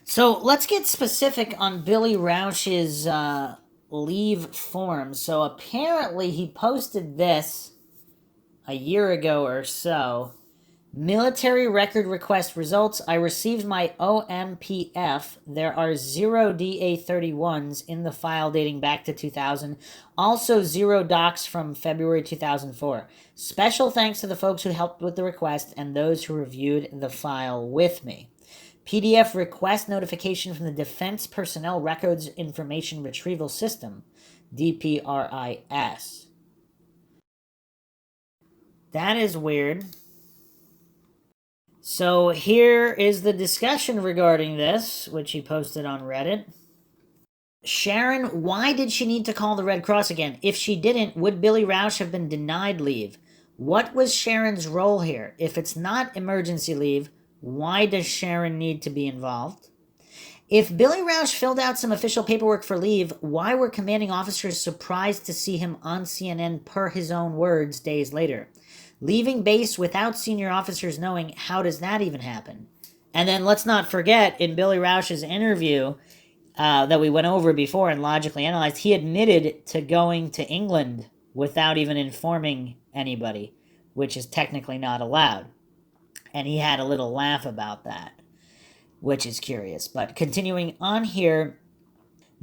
So let's get specific on Billy Rausch's leave form. So apparently he posted this a year ago or so. Military record request results. I received my OMPF. There are 0 DA31s in the file dating back to 2000. Also 0 docs from February 2004. Special thanks to the folks who helped with the request and those who reviewed the file with me. PDF request notification from the Defense Personnel Records Information Retrieval System, DPRIS. That is weird. So here is the discussion regarding this, which he posted on Reddit. Sharon, why did she need to call the Red Cross again? If she didn't, would Billy Rausch have been denied leave? What was Sharon's role here? If it's not emergency leave, why does Sharon need to be involved? If Billy Rausch filled out some official paperwork for leave, why were commanding officers surprised to see him on CNN per his own words days later? Leaving base without senior officers knowing, how does that even happen? And then let's not forget, in Billy Rausch's interview that we went over before and logically analyzed, he admitted to going to England without even informing anybody, which is technically not allowed. And he had a little laugh about that, which is curious. But continuing on here,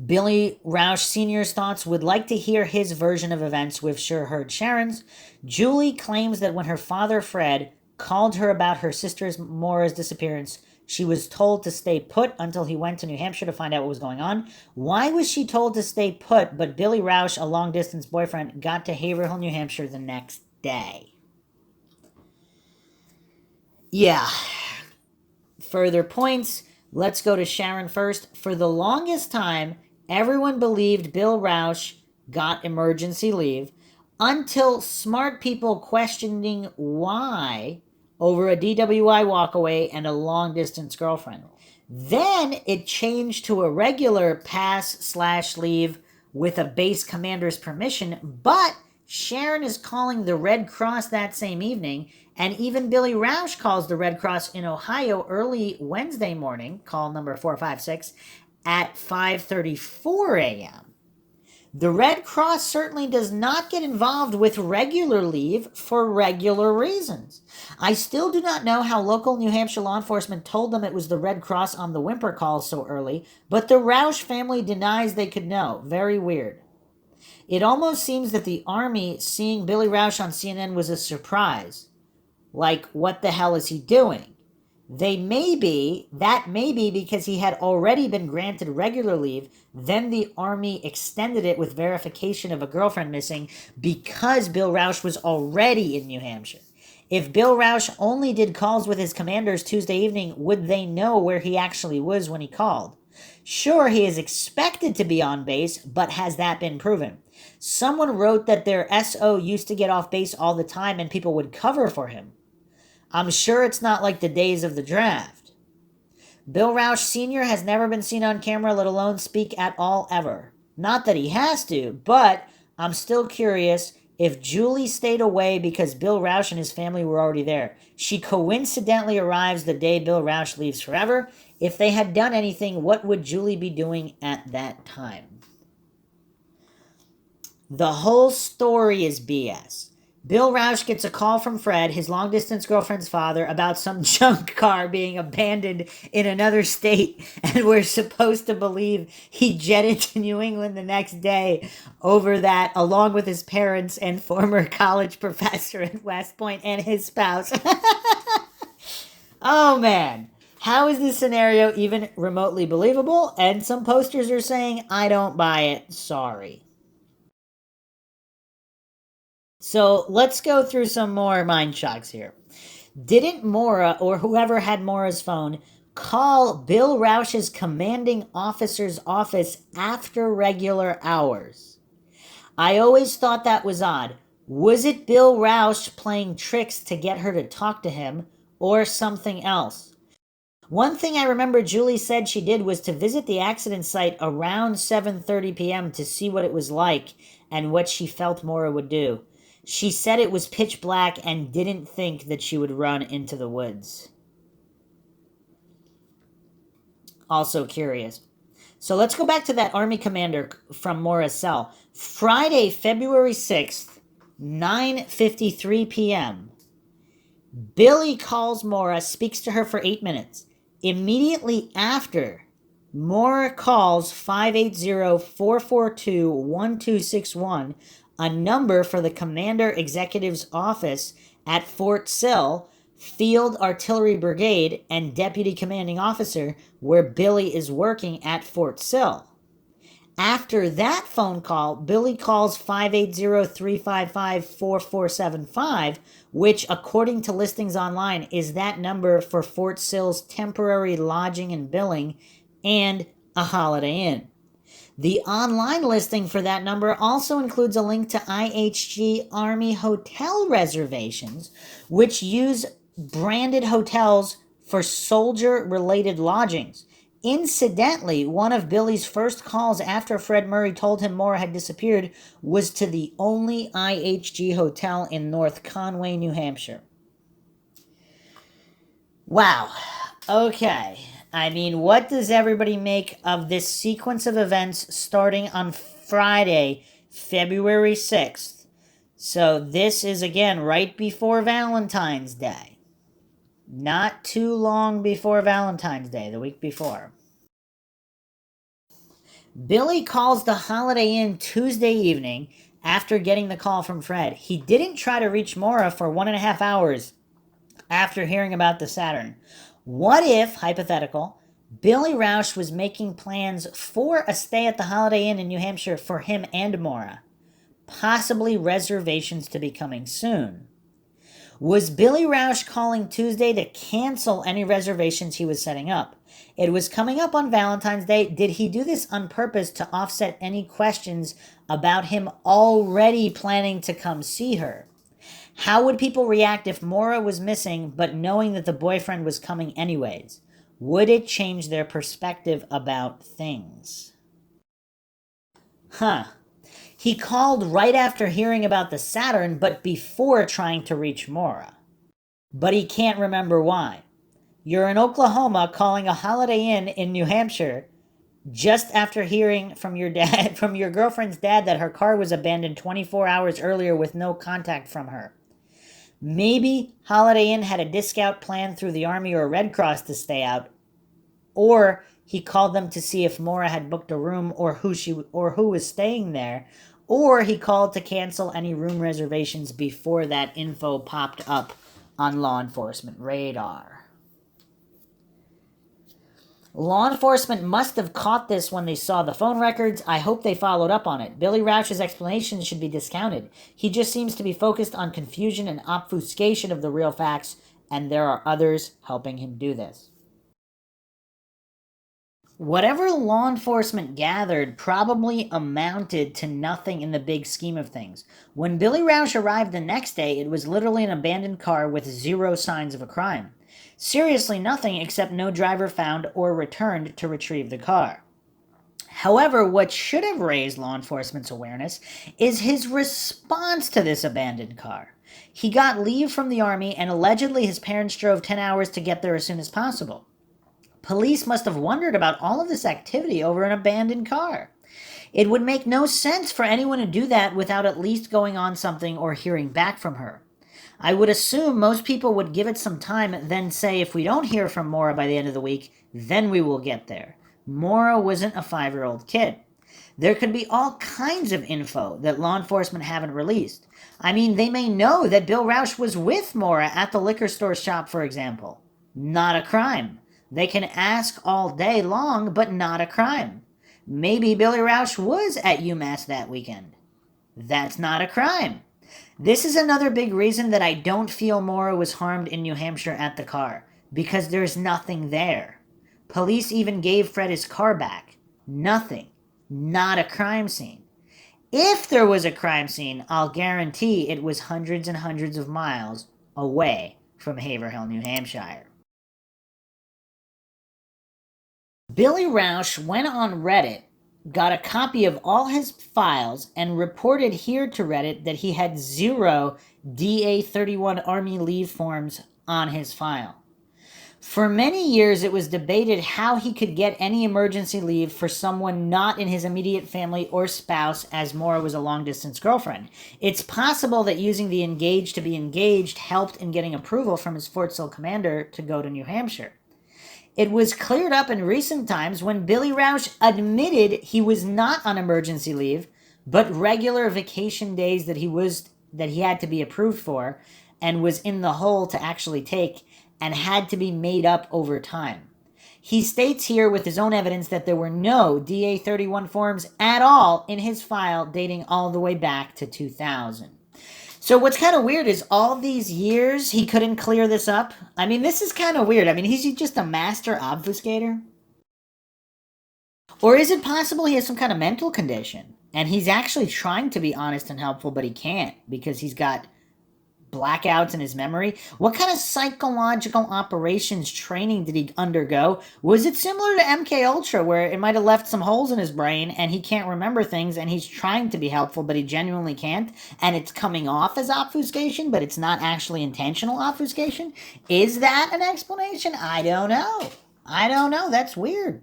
Billy Rausch Sr.'s thoughts, would like to hear his version of events. We've sure heard Sharon's. Julie claims that when her father, Fred, called her about her sister's Maura's disappearance, she was told to stay put until he went to New Hampshire to find out what was going on. Why was she told to stay put, but Billy Rausch, a long-distance boyfriend, got to Haverhill, New Hampshire the next day? Yeah. Further points. Let's go to Sharon first. For the longest time, everyone believed Bill Rausch got emergency leave until smart people questioning why over a DWI walkaway and a long-distance girlfriend. Then it changed to a regular pass/leave with a base commander's permission, but Sharon is calling the Red Cross that same evening, and even Billy Rausch calls the Red Cross in Ohio early Wednesday morning, call number 456, at 5:34 a.m. The Red Cross certainly does not get involved with regular leave for regular reasons. I still do not know how local New Hampshire law enforcement told them it was the Red Cross on the whimper call so early, but the Rausch family denies they could know. Very weird. It almost seems that the Army seeing Billy Rausch on CNN was a surprise. Like, what the hell is he doing? That may be because he had already been granted regular leave, then the Army extended it with verification of a girlfriend missing because Bill Rausch was already in New Hampshire. If Bill Rausch only did calls with his commanders Tuesday evening, would they know where he actually was when he called? Sure, he is expected to be on base, but has that been proven? Someone wrote that their SO used to get off base all the time and people would cover for him. I'm sure it's not like the days of the draft. Bill Rausch Sr. has never been seen on camera, let alone speak at all ever. Not that he has to, but I'm still curious if Julie stayed away because Bill Rausch and his family were already there. She coincidentally arrives the day Bill Rausch leaves forever. If they had done anything, what would Julie be doing at that time? The whole story is BS. Bill Rausch gets a call from Fred, his long-distance girlfriend's father, about some junk car being abandoned in another state, and we're supposed to believe he jetted to New England the next day over that, along with his parents and former college professor at West Point and his spouse. Oh, man. How is this scenario even remotely believable? And some posters are saying, I don't buy it. Sorry. So let's go through some more mind shocks here. Didn't Maura, or whoever had Maura's phone, call Bill Rausch's commanding officer's office after regular hours? I always thought that was odd. Was it Bill Rausch playing tricks to get her to talk to him, or something else? One thing I remember Julie said she did was to visit the accident site around 7:30 p.m. to see what it was like and what she felt Maura would do. She said it was pitch black and didn't think that she would run into the woods. Also curious. So let's go back to that Army commander from Maura's cell. Friday, February 6th, 9:53 p.m. Billy calls Maura, speaks to her for 8 minutes. Immediately after, Maura calls 580-442-1261, a number for the Commander Executive's office at Fort Sill, Field Artillery Brigade, and Deputy Commanding Officer, where Billy is working at Fort Sill. After that phone call, Billy calls 580-355-4475, which, according to listings online, is that number for Fort Sill's temporary lodging and billing and a Holiday Inn. The online listing for that number also includes a link to IHG Army hotel reservations, which use branded hotels for soldier-related lodgings. Incidentally, one of Billy's first calls after Fred Murray told him Maura had disappeared was to the only IHG hotel in North Conway, New Hampshire. Wow. Okay. I mean, what does everybody make of this sequence of events starting on Friday, February 6th? So this is, again, right before Valentine's Day. Not too long before Valentine's Day, the week before. Billy calls the Holiday Inn Tuesday evening after getting the call from Fred. He didn't try to reach Maura for 1.5 hours after hearing about the Saturn. What if, hypothetical, Billy Raush was making plans for a stay at the Holiday Inn in New Hampshire for him and Maura? Possibly reservations to be coming soon. Was Billy Raush calling Tuesday to cancel any reservations he was setting up? It was coming up on Valentine's Day. Did he do this on purpose to offset any questions about him already planning to come see her? How would people react if Maura was missing, but knowing that the boyfriend was coming anyways? Would it change their perspective about things? He called right after hearing about the Saturn, but before trying to reach Maura. But he can't remember why. You're in Oklahoma calling a Holiday Inn in New Hampshire just after hearing from your dad, from your girlfriend's dad, that her car was abandoned 24 hours earlier with no contact from her. Maybe Holiday Inn had a discount plan through the Army or Red Cross to stay out, or he called them to see if Maura had booked a room or who was staying there, or he called to cancel any room reservations before that info popped up on law enforcement radar. Law enforcement must have caught this when they saw the phone records. I hope they followed up on it. Billy Rausch's explanations should be discounted. He just seems to be focused on confusion and obfuscation of the real facts, and there are others helping him do this. Whatever law enforcement gathered probably amounted to nothing in the big scheme of things. When Billy Rausch arrived the next day, it was literally an abandoned car with zero signs of a crime. Seriously nothing except no driver found or returned to retrieve the car. However, what should have raised law enforcement's awareness is his response to this abandoned car. He got leave from the Army, and allegedly his parents drove 10 hours to get there as soon as possible. Police must have wondered about all of this activity over an abandoned car. It would make no sense for anyone to do that without at least going on something or hearing back from her. I would assume most people would give it some time, then say, if we don't hear from Maura by the end of the week, then we will get there. Maura wasn't a 5-year-old kid. There could be all kinds of info that law enforcement haven't released. I mean, they may know that Bill Rausch was with Maura at the liquor store shop, for example. Not a crime. They can ask all day long, but not a crime. Maybe Billy Rausch was at UMass that weekend. That's not a crime. This is another big reason that I don't feel Maura was harmed in New Hampshire at the car, because there's nothing there. Police even gave Fred his car back. Nothing. Not a crime scene. If there was a crime scene, I'll guarantee it was hundreds and hundreds of miles away from Haverhill, New Hampshire. Billy Rausch went on Reddit, got a copy of all his files, and reported here to Reddit that he had 0 DA-31 Army leave forms on his file. For many years, it was debated how he could get any emergency leave for someone not in his immediate family or spouse, as Maura was a long-distance girlfriend. It's possible that using the engaged to be engaged helped in getting approval from his Fort Sill commander to go to New Hampshire. It was cleared up in recent times when Billy Raush admitted he was not on emergency leave, but regular vacation days that he had to be approved for and was in the hole to actually take and had to be made up over time. He states here with his own evidence that there were no DA 31 forms at all in his file dating all the way back to 2000. So what's kind of weird is all these years he couldn't clear this up. I mean, this is kind of weird. I mean, he's just a master obfuscator. Or is it possible he has some kind of mental condition and he's actually trying to be honest and helpful, but he can't because he's got blackouts in his memory? What kind of psychological operations training did he undergo? Was it similar to MK Ultra, where it might have left some holes in his brain and he can't remember things and he's trying to be helpful but he genuinely can't, and it's coming off as obfuscation but it's not actually intentional obfuscation? Is that an explanation? I don't know. That's weird.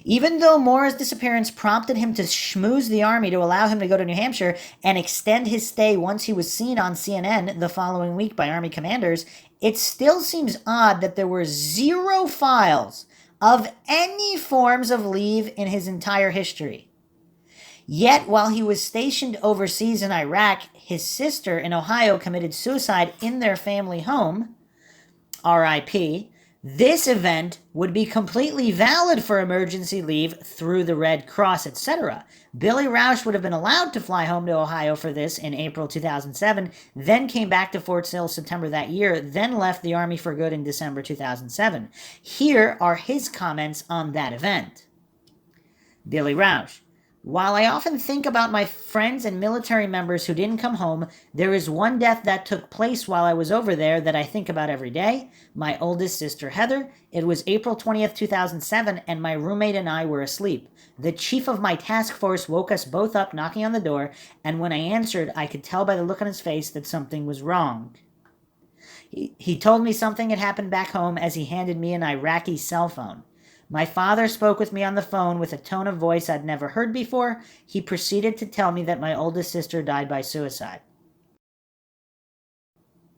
Even though Maura's disappearance prompted him to schmooze the army to allow him to go to New Hampshire and extend his stay once he was seen on CNN the following week by Army commanders, it still seems odd that there were zero files of any forms of leave in his entire history. Yet, while he was stationed overseas in Iraq, his sister in Ohio committed suicide in their family home, RIP. This event would be completely valid for emergency leave through the Red Cross, etc. Billy Raush would have been allowed to fly home to Ohio for this in April 2007, then came back to Fort Sill September that year, then left the Army for good in December 2007. Here are his comments on that event. Billy Raush. While I often think about my friends and military members who didn't come home, there is one death that took place while I was over there that I think about every day. My oldest sister, Heather. It was April 20th, 2007, and my roommate and I were asleep. The chief of my task force woke us both up knocking on the door, and when I answered, I could tell by the look on his face that something was wrong. He told me something had happened back home as he handed me an Iraqi cell phone. My father spoke with me on the phone with a tone of voice I'd never heard before. He proceeded to tell me that my oldest sister died by suicide.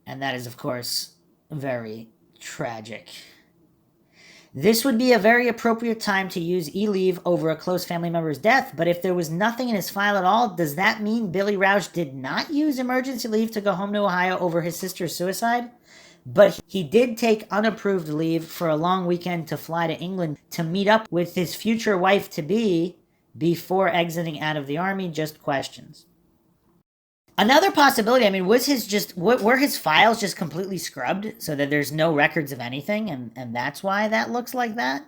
And that is, of course, very tragic. This would be a very appropriate time to use e-leave over a close family member's death, but if there was nothing in his file at all, does that mean Billy Raush did not use emergency leave to go home to Ohio over his sister's suicide? But he did take unapproved leave for a long weekend to fly to England to meet up with his future wife-to-be before exiting out of the Army. Just questions. Another possibility, I mean, were his files just completely scrubbed so that there's no records of anything, and that's why that looks like that?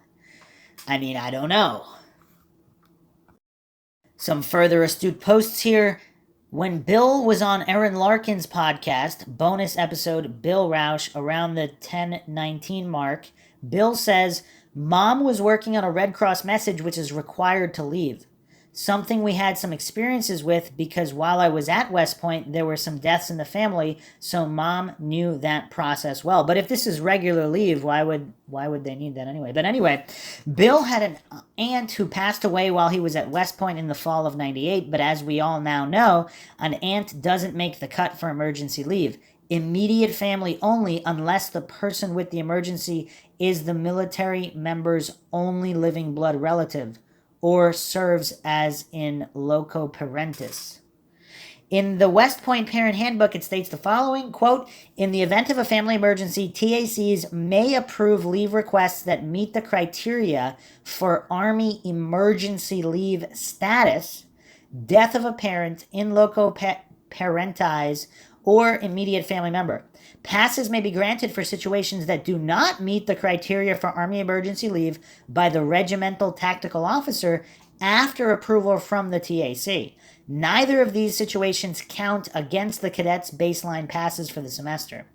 I mean, I don't know. Some further astute posts here. When Bill was on Aaron Larkin's podcast, bonus episode Bill Raush, around the 10:19 mark, Bill says, Mom was working on a Red Cross message which is required to leave. Something we had some experiences with because while I was at West Point, there were some deaths in the family, so Mom knew that process well. But if this is regular leave, why would they need that anyway? But anyway, Bill had an aunt who passed away while he was at West Point in the fall of '98, but as we all now know, an aunt doesn't make the cut for emergency leave. Immediate family only unless the person with the emergency is the military member's only living blood relative, or serves as in loco parentis. In the West Point Parent Handbook, it states the following, quote, in the event of a family emergency, TACs may approve leave requests that meet the criteria for Army emergency leave status, death of a parent, in loco parentis, or immediate family member. Passes may be granted for situations that do not meet the criteria for Army emergency leave by the regimental tactical officer after approval from the TAC. Neither of these situations count against the cadet's baseline passes for the semester.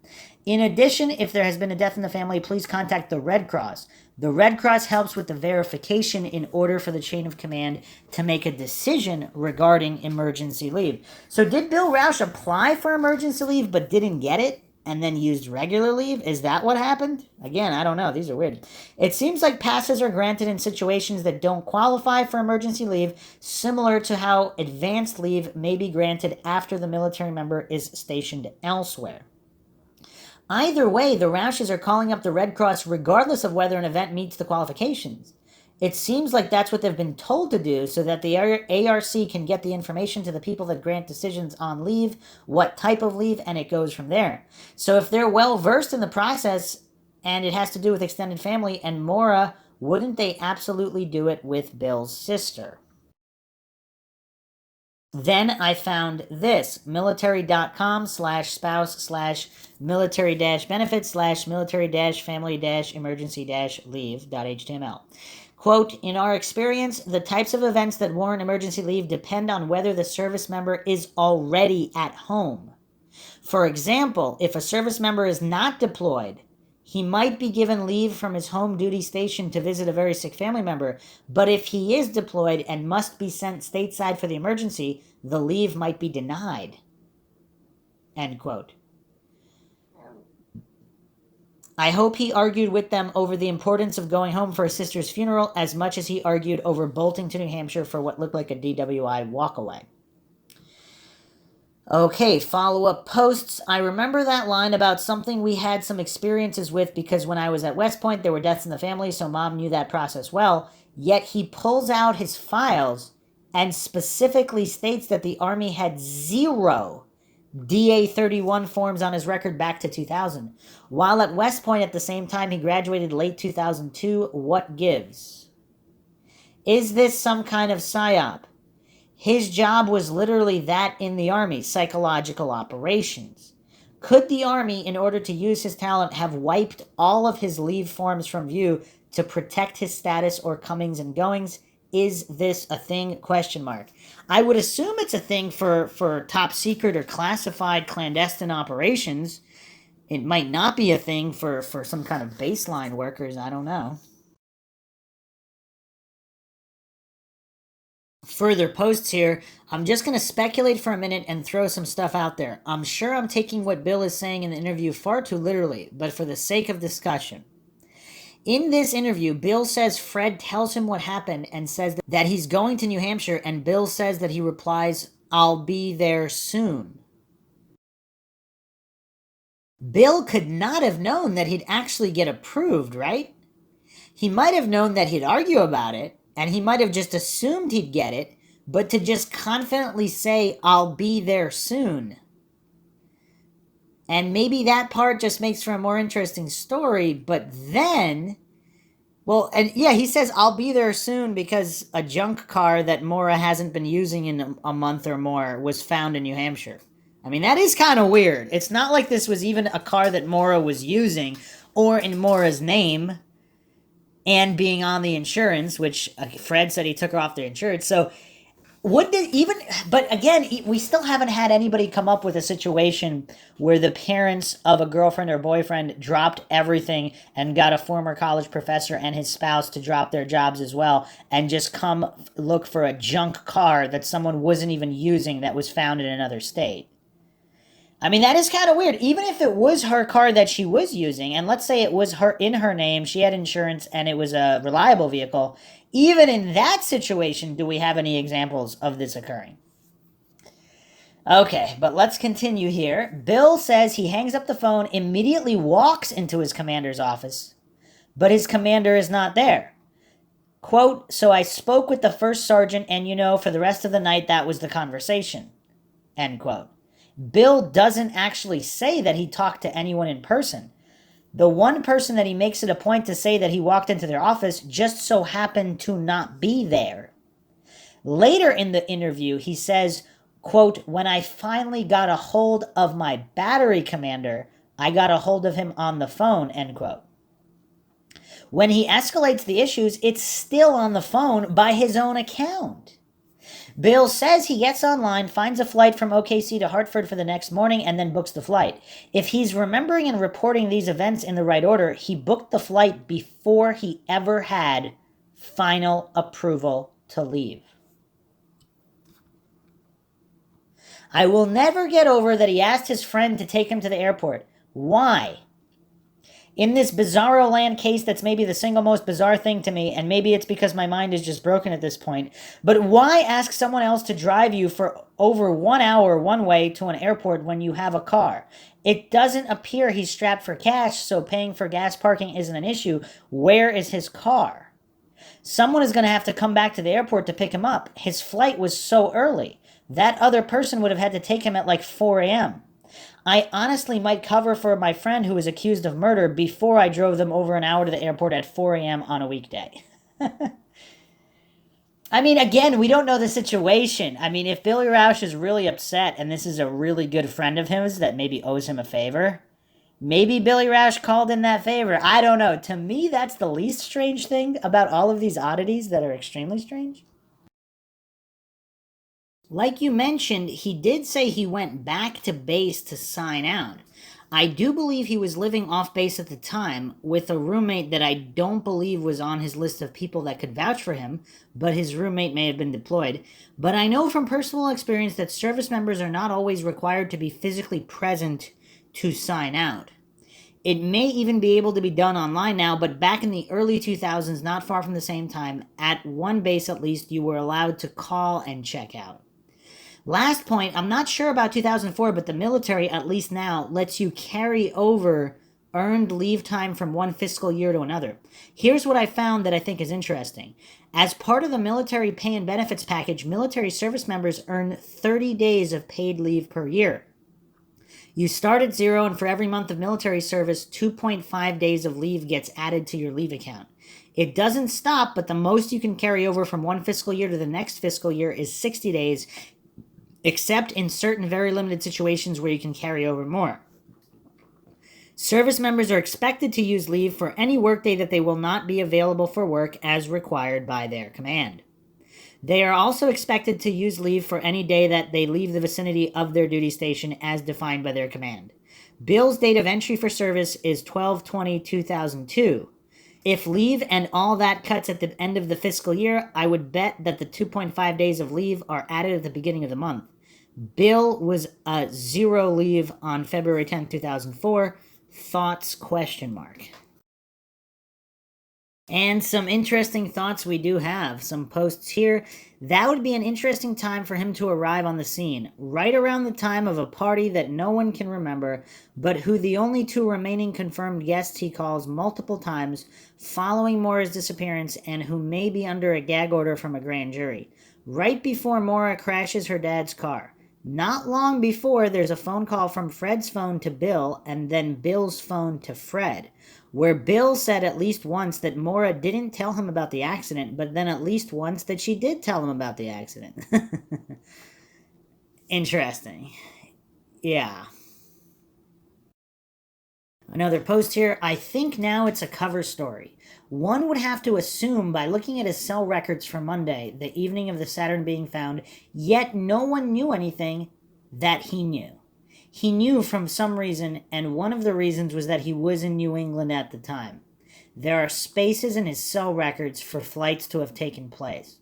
In addition, if there has been a death in the family, please contact the Red Cross. The Red Cross helps with the verification in order for the chain of command to make a decision regarding emergency leave. So did Bill Raush apply for emergency leave but didn't get it? and then used regular leave? Is that what happened? Again, I don't know. These are weird. It seems like passes are granted in situations that don't qualify for emergency leave, similar to how advanced leave may be granted after the military member is stationed elsewhere. Either way, the Roushes are calling up the Red Cross regardless of whether an event meets the qualifications. It seems like that's what they've been told to do so that the ARC can get the information to the people that grant decisions on leave, what type of leave, and it goes from there. So if they're well versed in the process and it has to do with extended family and Maura, wouldn't they absolutely do it with Bill's sister? Then I found this, military.com/spouse/military-benefits/military-family-emergency-leave.html. Quote, in our experience, the types of events that warrant emergency leave depend on whether the service member is already at home. For example, if a service member is not deployed, he might be given leave from his home duty station to visit a very sick family member, but if he is deployed and must be sent stateside for the emergency, the leave might be denied. End quote. I hope he argued with them over the importance of going home for his sister's funeral as much as he argued over bolting to New Hampshire for what looked like a DWI walkaway. Okay, follow-up posts. I remember that line about something we had some experiences with because when I was at West Point, there were deaths in the family, so Mom knew that process well. Yet he pulls out his files and specifically states that the Army had 0 DA-31 forms on his record back to 2000. While at West Point at the same time he graduated late 2002, what gives? Is this some kind of psyop? His job was literally that in the Army, psychological operations. Could the Army, in order to use his talent, have wiped all of his leave forms from view to protect his status or comings and goings? Is this a thing? Question mark. I would assume it's a thing for top secret or classified clandestine operations. It might not be a thing for some kind of baseline workers. I don't know. Further posts here. I'm just going to speculate for a minute and throw some stuff out there. I'm sure I'm taking what Bill is saying in the interview far too literally, but for the sake of discussion. In this interview, Bill says Fred tells him what happened and says that he's going to New Hampshire, and Bill says that he replies, "I'll be there soon." Bill could not have known that he'd actually get approved, right? He might have known that he'd argue about it, and he might have just assumed he'd get it, but to just confidently say, "I'll be there soon." And maybe that part just makes for a more interesting story, but then... Well, and yeah, he says, "I'll be there soon" because a junk car that Maura hasn't been using in a month or more was found in New Hampshire. I mean, that is kind of weird. It's not like this was even a car that Maura was using or in Maura's name and being on the insurance, which Fred said he took her off the insurance. So wouldn't it even... But again, we still haven't had anybody come up with a situation where the parents of a girlfriend or boyfriend dropped everything and got a former college professor and his spouse to drop their jobs as well and just come look for a junk car that someone wasn't even using that was found in another state. I mean, that is kind of weird. Even if it was her car that she was using, and let's say it was her in her name, she had insurance, and it was a reliable vehicle, even in that situation, do we have any examples of this occurring? Okay, but let's continue here. Bill says he hangs up the phone, immediately walks into his commander's office, but his commander is not there. Quote, "So I spoke with the first sergeant, and for the rest of the night, that was the conversation." End quote. Bill doesn't actually say that he talked to anyone in person. The one person that he makes it a point to say that he walked into their office just so happened to not be there. Later in the interview, he says, quote, "When I finally got a hold of my battery commander, I got a hold of him on the phone," end quote. When he escalates the issues, it's still on the phone by his own account. Bill says he gets online, finds a flight from OKC to Hartford for the next morning, and then books the flight. If he's remembering and reporting these events in the right order, he booked the flight before he ever had final approval to leave. I will never get over that he asked his friend to take him to the airport. Why? In this bizarro land case that's maybe the single most bizarre thing to me, and maybe it's because my mind is just broken at this point, but why ask someone else to drive you for over 1 hour one way to an airport when you have a car? It doesn't appear he's strapped for cash, so paying for gas parking isn't an issue. Where is his car? Someone is going to have to come back to the airport to pick him up. His flight was so early. That other person would have had to take him at like 4 a.m. I honestly might cover for my friend who was accused of murder before I drove them over an hour to the airport at 4 a.m. on a weekday. I mean, again, we don't know the situation. I mean, if Billy Raush is really upset and this is a really good friend of his that maybe owes him a favor, maybe Billy Raush called in that favor. I don't know. To me, that's the least strange thing about all of these oddities that are extremely strange. Like you mentioned, he did say he went back to base to sign out. I do believe he was living off base at the time with a roommate that I don't believe was on his list of people that could vouch for him, but his roommate may have been deployed. But I know from personal experience that service members are not always required to be physically present to sign out. It may even be able to be done online now, but back in the early 2000s, not far from the same time, at one base at least, you were allowed to call and check out. Last point, I'm not sure about 2004, but the military, at least now, lets you carry over earned leave time from one fiscal year to another. Here's what I found that I think is interesting. As part of the military pay and benefits package, military service members earn 30 days of paid leave per year. You start at 0, and for every month of military service, 2.5 days of leave gets added to your leave account. It doesn't stop, but the most you can carry over from one fiscal year to the next fiscal year is 60 days, except in certain very limited situations where you can carry over more. Service members are expected to use leave for any workday that they will not be available for work as required by their command. They are also expected to use leave for any day that they leave the vicinity of their duty station as defined by their command. Bill's date of entry for service is 12/20/2002. If leave and all that cuts at the end of the fiscal year, I would bet that the 2.5 days of leave are added at the beginning of the month. Bill was 0 leave on February 10th, 2004. Thoughts? ? And some interesting thoughts we do have. Some posts here. That would be an interesting time for him to arrive on the scene, right around the time of a party that no one can remember, but who the only 2 remaining confirmed guests he calls multiple times following Maura's disappearance and who may be under a gag order from a grand jury. Right before Maura crashes her dad's car. Not long before, there's a phone call from Fred's phone to Bill and then Bill's phone to Fred, where Bill said at least once that Maura didn't tell him about the accident, but then at least once that she did tell him about the accident. Interesting. Yeah. Another post here. I think now it's a cover story. One would have to assume by looking at his cell records for Monday, the evening of the Saturn being found, yet no one knew anything that he knew. He knew from some reason, and one of the reasons was that he was in New England at the time. There are spaces in his cell records for flights to have taken place.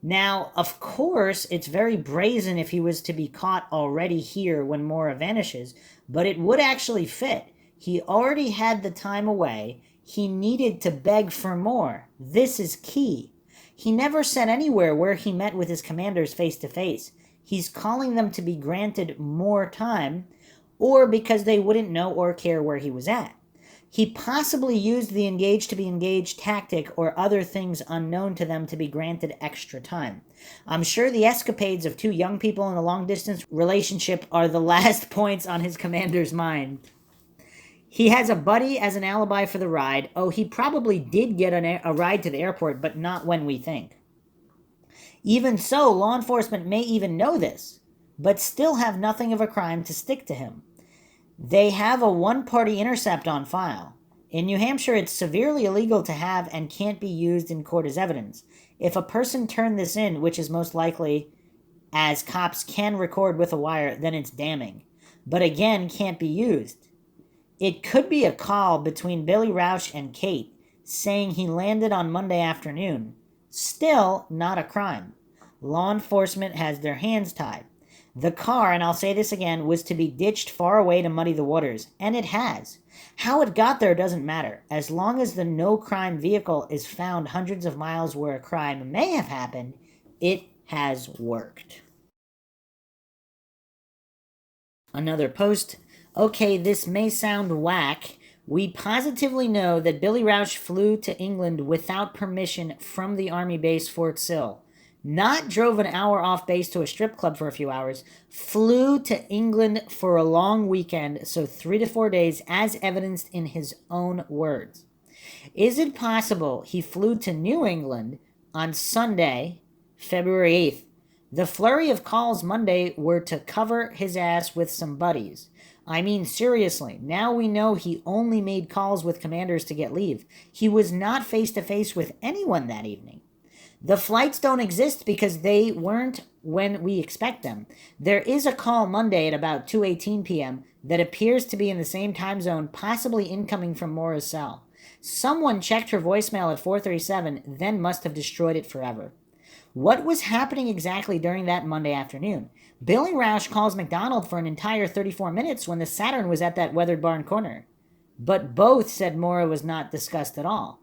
Now, of course, it's very brazen if he was to be caught already here when Maura vanishes, but it would actually fit. He already had the time away. He needed to beg for more. This is key. He never said anywhere where he met with his commanders face to face. He's calling them to be granted more time, or because they wouldn't know or care where he was at. He possibly used the engaged to be engaged tactic or other things unknown to them to be granted extra time. I'm sure the escapades of 2 young people in a long-distance relationship are the last points on his commander's mind. He has a buddy as an alibi for the ride. Oh, he probably did get a ride to the airport, but not when we think. Even so, law enforcement may even know this, but still have nothing of a crime to stick to him. They have a one-party intercept on file. In New Hampshire, it's severely illegal to have and can't be used in court as evidence. If a person turned this in, which is most likely, as cops can record with a wire, then it's damning. But again, can't be used. It could be a call between Billy Raush and Kate, saying he landed on Monday afternoon. Still, not a crime. Law enforcement has their hands tied. The car, and I'll say this again, was to be ditched far away to muddy the waters, and it has. How it got there doesn't matter. As long as the no-crime vehicle is found hundreds of miles where a crime may have happened, it has worked. Another post. Okay, this may sound whack. We positively know that Billy Raush flew to England without permission from the Army base Fort Sill. Not drove an hour off base to a strip club for a few hours, flew to England for a long weekend, so 3 to 4 days, as evidenced in his own words. Is it possible he flew to New England on Sunday, February 8th? The flurry of calls Monday were to cover his ass with some buddies. I mean, seriously, now we know he only made calls with commanders to get leave. He was not face-to-face with anyone that evening. The flights don't exist because they weren't when we expect them. There is a call Monday at about 2:18 p.m. that appears to be in the same time zone, possibly incoming from Maura's cell. Someone checked her voicemail at 4:37, then must have destroyed it forever. What was happening exactly during that Monday afternoon? Billy Raush calls McDonald for an entire 34 minutes when the Saturn was at that weathered barn corner. But both said Maura was not discussed at all.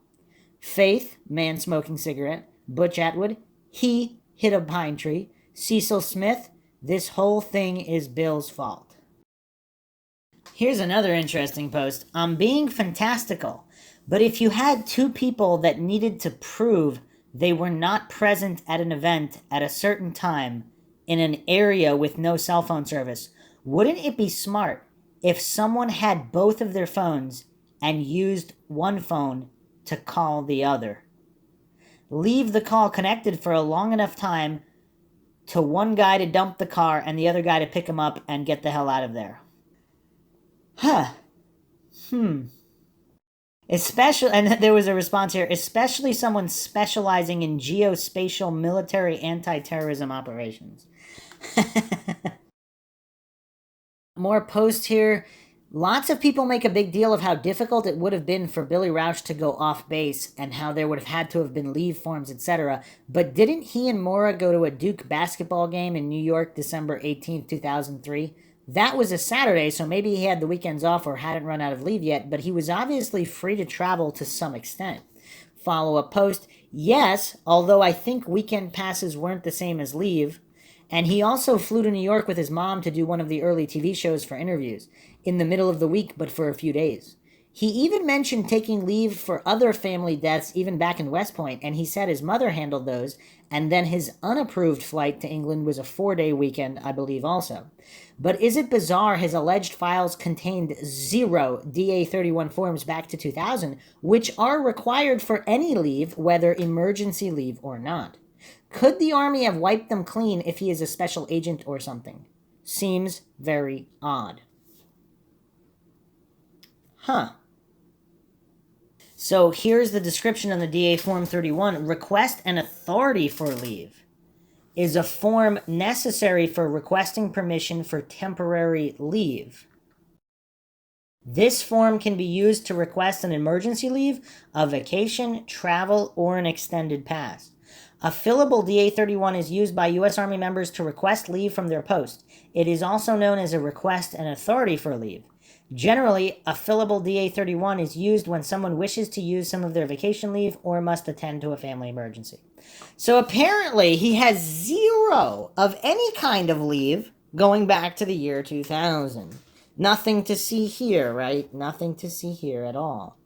Faith, man smoking cigarette. Butch Atwood, he hit a pine tree. Cecil Smith, this whole thing is Bill's fault. Here's another interesting post. I'm being fantastical, but if you had two people that needed to prove they were not present at an event at a certain time in an area with no cell phone service, wouldn't it be smart if someone had both of their phones and used one phone to call the other? Leave the call connected for a long enough time to one guy to dump the car and the other guy to pick him up and get the hell out of there. Especially, and there was a response here, especially someone specializing in geospatial military anti-terrorism operations. More posts here. Lots of people make a big deal of how difficult it would have been for Billy Raush to go off base and how there would have had to have been leave forms, etc. But didn't he and Maura go to a Duke basketball game in New York December 18th, 2003? That was a Saturday, so maybe he had the weekends off or hadn't run out of leave yet, but he was obviously free to travel to some extent. Follow-up post. Yes, although I think weekend passes weren't the same as leave. And he also flew to New York with his mom to do one of the early TV shows for interviews, in the middle of the week, but for a few days. He even mentioned taking leave for other family deaths, even back in West Point, and he said his mother handled those, and then his unapproved flight to England was a 4-day weekend, I believe also. But is it bizarre his alleged files contained 0 DA-31 forms back to 2000, which are required for any leave, whether emergency leave or not? Could the Army have wiped them clean if he is a special agent or something? Seems very odd. So here's the description on the DA Form 31. Request an authority for leave is a form necessary for requesting permission for temporary leave. This form can be used to request an emergency leave, a vacation, travel, or an extended pass. A fillable DA-31 is used by U.S. Army members to request leave from their post. It is also known as a request an authority for leave. Generally, a fillable DA-31 is used when someone wishes to use some of their vacation leave or must attend to a family emergency. So apparently he has 0 of any kind of leave going back to the year 2000. Nothing to see here, right? Nothing to see here at all.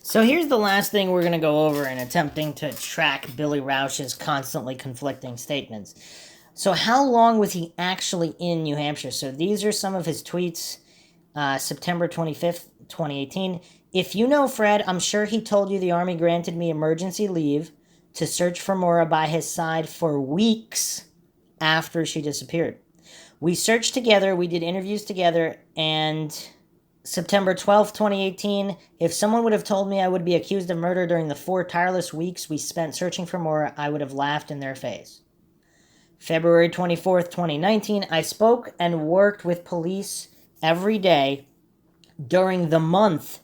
So here's the last thing we're going to go over in attempting to track Billy Raush's constantly conflicting statements. So how long was he actually in New Hampshire? So these are some of his tweets, September 25th, 2018. If you know Fred, I'm sure he told you the Army granted me emergency leave to search for Maura by his side for weeks after she disappeared. We searched together, we did interviews together, and September 12th, 2018, if someone would have told me I would be accused of murder during the 4 tireless weeks we spent searching for Maura, I would have laughed in their face. February 24th, 2019, I spoke and worked with police every day during the month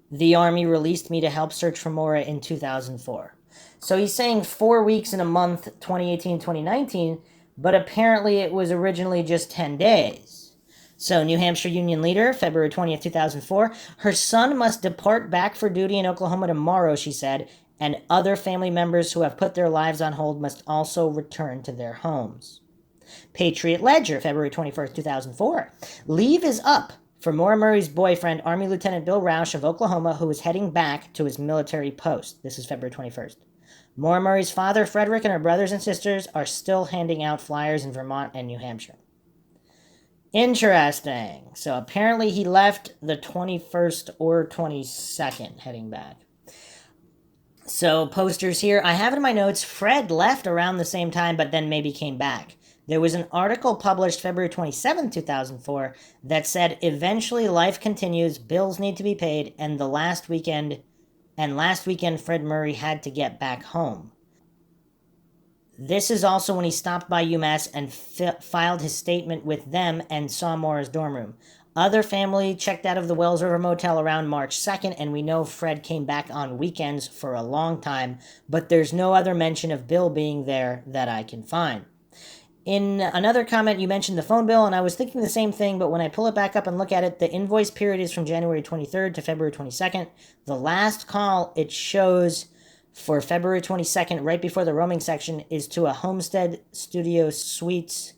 The Army released me to help search for Maura in 2004. So he's saying 4 weeks in a month, 2018, 2019, but apparently it was originally just 10 days. So, New Hampshire Union Leader, February 20th, 2004. Her son must depart back for duty in Oklahoma tomorrow, she said, and other family members who have put their lives on hold must also return to their homes. Patriot Ledger, February 21st, 2004. Leave is up for Maura Murray's boyfriend, Army Lieutenant Bill Raush of Oklahoma, who is heading back to his military post. This is February 21st. Maura Murray's father, Frederick, and her brothers and sisters are still handing out flyers in Vermont and New Hampshire. Interesting. So apparently he left the 21st or 22nd heading back. So posters here. I have in my notes, Fred left around the same time, but then maybe came back. There was an article published February 27, 2004 that said, eventually life continues, bills need to be paid, and last weekend Fred Murray had to get back home. This is also when he stopped by UMass and filed his statement with them and saw Maura's dorm room. Other family checked out of the Wells River Motel around March 2nd, and we know Fred came back on weekends for a long time, but there's no other mention of Bill being there that I can find. In another comment, you mentioned the phone bill, and I was thinking the same thing, but when I pull it back up and look at it, the invoice period is from January 23rd to February 22nd. The last call it shows for February 22nd, right before the roaming section, is to a Homestead Studio Suites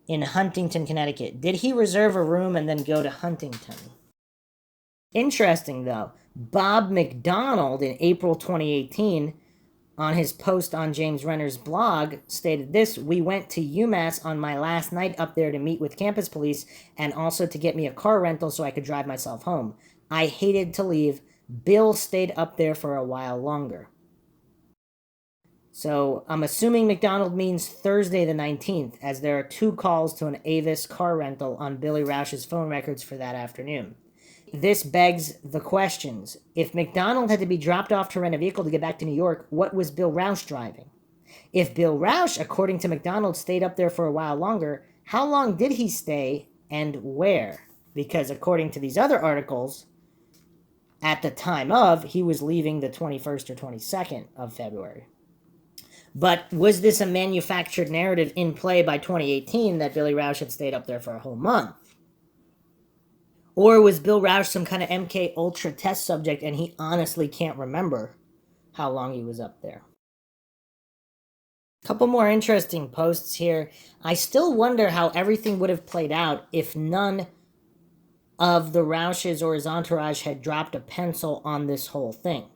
in Huntington, Connecticut. Did he reserve a room and then go to Huntington? Interesting, though. Bob McDonald, in April 2018, on his post on James Renner's blog, stated this: we went to UMass on my last night up there to meet with campus police and also to get me a car rental so I could drive myself home. I hated to leave. Bill stayed up there for a while longer. So I'm assuming McDonald means Thursday the 19th, as there are 2 calls to an Avis car rental on Billy Rausch's phone records for that afternoon. This begs the questions. If McDonald had to be dropped off to rent a vehicle to get back to New York, what was Bill Rausch driving? If Bill Rausch, according to McDonald, stayed up there for a while longer, how long did he stay and where? Because according to these other articles, at the time of, he was leaving the 21st or 22nd of February. But was this a manufactured narrative in play by 2018 that Billy Rausch had stayed up there for a whole month? Or was Bill Rausch some kind of MK Ultra test subject and he honestly can't remember how long he was up there? Couple more interesting posts here. I still wonder how everything would have played out if none of the Rausches or his entourage had dropped a pencil on this whole thing.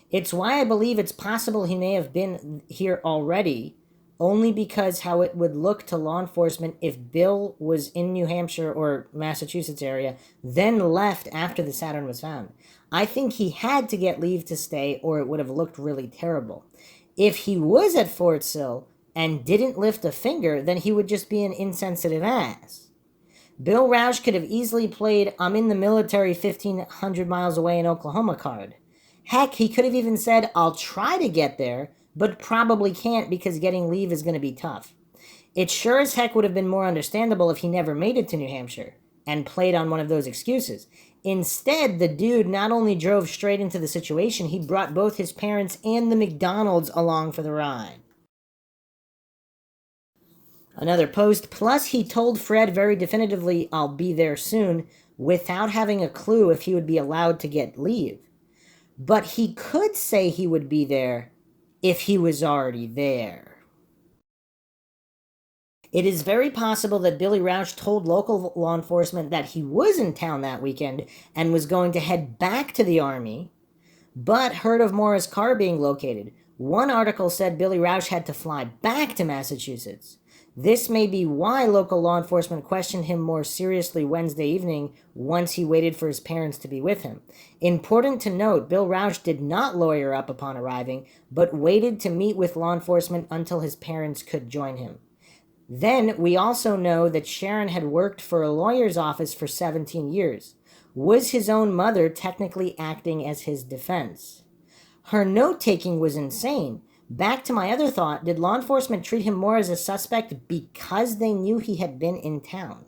It's why I believe it's possible he may have been here already, only because how it would look to law enforcement if Bill was in New Hampshire or Massachusetts area, then left after the Saturn was found. I think he had to get leave to stay, or it would have looked really terrible. If he was at Fort Sill and didn't lift a finger, then he would just be an insensitive ass. Bill Rausch could have easily played "I'm in the military 1,500 miles away in Oklahoma" card. Heck, he could have even said, "I'll try to get there, but probably can't because getting leave is going to be tough." It sure as heck would have been more understandable if he never made it to New Hampshire and played on one of those excuses. Instead, the dude not only drove straight into the situation, he brought both his parents and the McDonalds along for the ride. Another post, plus he told Fred very definitively, "I'll be there soon," without having a clue if he would be allowed to get leave. But he could say he would be there if he was already there. It is very possible that Billy Rausch told local law enforcement that he was in town that weekend and was going to head back to the Army, but heard of Maura's car being located. One article said Billy Rausch had to fly back to Massachusetts. This may be why local law enforcement questioned him more seriously Wednesday evening once he waited for his parents to be with him. Important to note, Bill Rausch did not lawyer up upon arriving, but waited to meet with law enforcement until his parents could join him. Then, we also know that Sharon had worked for a lawyer's office for 17 years. Was his own mother technically acting as his defense? Her note-taking was insane. Back to my other thought, did law enforcement treat him more as a suspect because they knew he had been in town?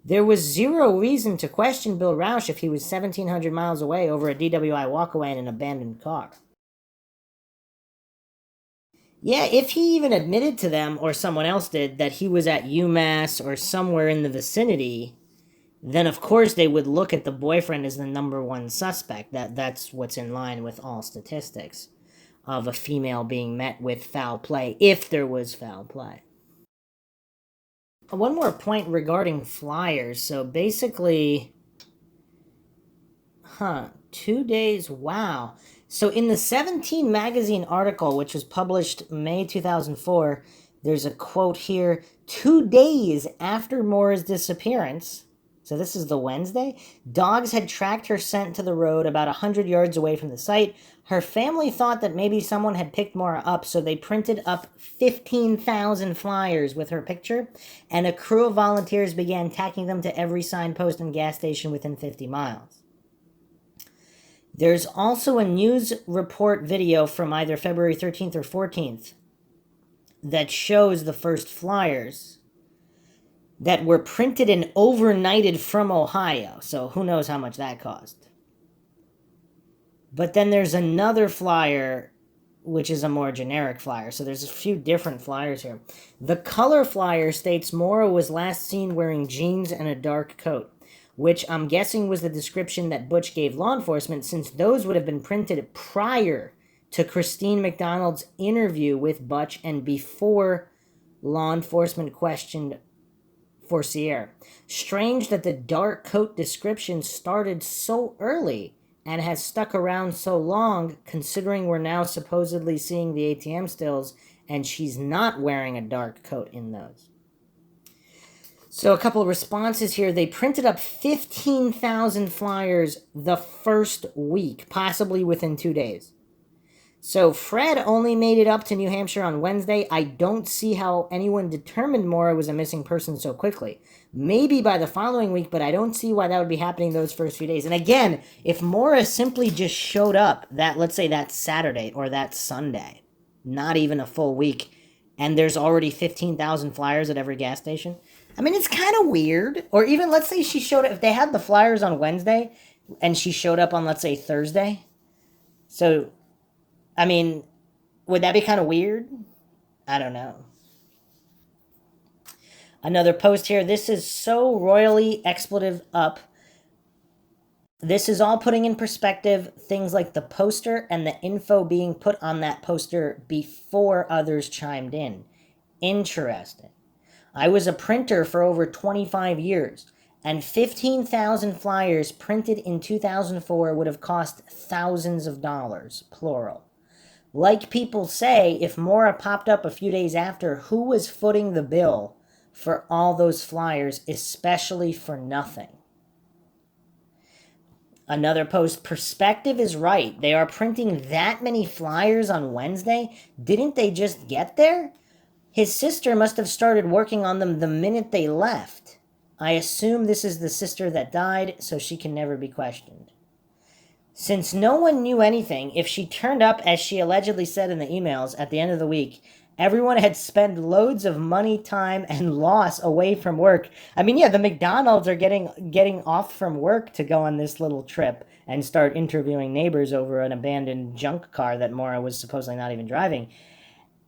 There was zero reason to question Bill Raush if he was 1,700 miles away over a DWI walkaway in an abandoned car. Yeah, if he even admitted to them, or someone else did, that he was at UMass or somewhere in the vicinity, then of course they would look at the boyfriend as the number one suspect. That's what's in line with all statistics of a female being met with foul play, if there was foul play. One more point regarding flyers. So basically, 2 days, wow. So in the 17 magazine article, which was published May 2004, there's a quote here: 2 days after Maura's disappearance, so this is the Wednesday, dogs had tracked her scent to the road about 100 yards away from the site. Her family thought that maybe someone had picked Maura up, so they printed up 15,000 flyers with her picture, and a crew of volunteers began tacking them to every signpost and gas station within 50 miles. There's also a news report video from either February 13th or 14th that shows the first flyers that were printed and overnighted from Ohio. So who knows how much that cost. But then there's another flyer, which is a more generic flyer. So there's a few different flyers here. The color flyer states Maura was last seen wearing jeans and a dark coat, which I'm guessing was the description that Butch gave law enforcement, since those would have been printed prior to Christine McDonald's interview with Butch and before law enforcement questioned Forcier. Strange that the dark coat description started so early and has stuck around so long, considering we're now supposedly seeing the ATM stills and she's not wearing a dark coat in those. So a couple of responses here. They printed up 15,000 flyers the first week, possibly within 2 days. So Fred only made it up to New Hampshire on Wednesday. I don't see how anyone determined Maura was a missing person so quickly. Maybe by the following week, but I don't see why that would be happening those first few days. And again, if Maura simply just showed up that, let's say, that Saturday or that Sunday, not even a full week, and there's already 15,000 flyers at every gas station, I mean, it's kind of weird. Or even, let's say she showed up, if they had the flyers on Wednesday and she showed up on, let's say, Thursday. So, I mean, would that be kind of weird? I don't know. Another post here. This is so royally expletive up. This is all putting in perspective things like the poster and the info being put on that poster before others chimed in. Interesting. I was a printer for over 25 years, and 15,000 flyers printed in 2004 would have cost thousands of dollars, plural. Like people say, if Maura popped up a few days after, who was footing the bill for all those flyers, especially for nothing? Another post, perspective is right. They are printing that many flyers on Wednesday. Didn't they just get there? His sister must have started working on them the minute they left. I assume this is the sister that died, so she can never be questioned. Since no one knew anything, if she turned up, as she allegedly said in the emails, at the end of the week, everyone had spent loads of money, time, and loss away from work. I mean, yeah, the McDonald's are getting off from work to go on this little trip and start interviewing neighbors over an abandoned junk car that Maura was supposedly not even driving.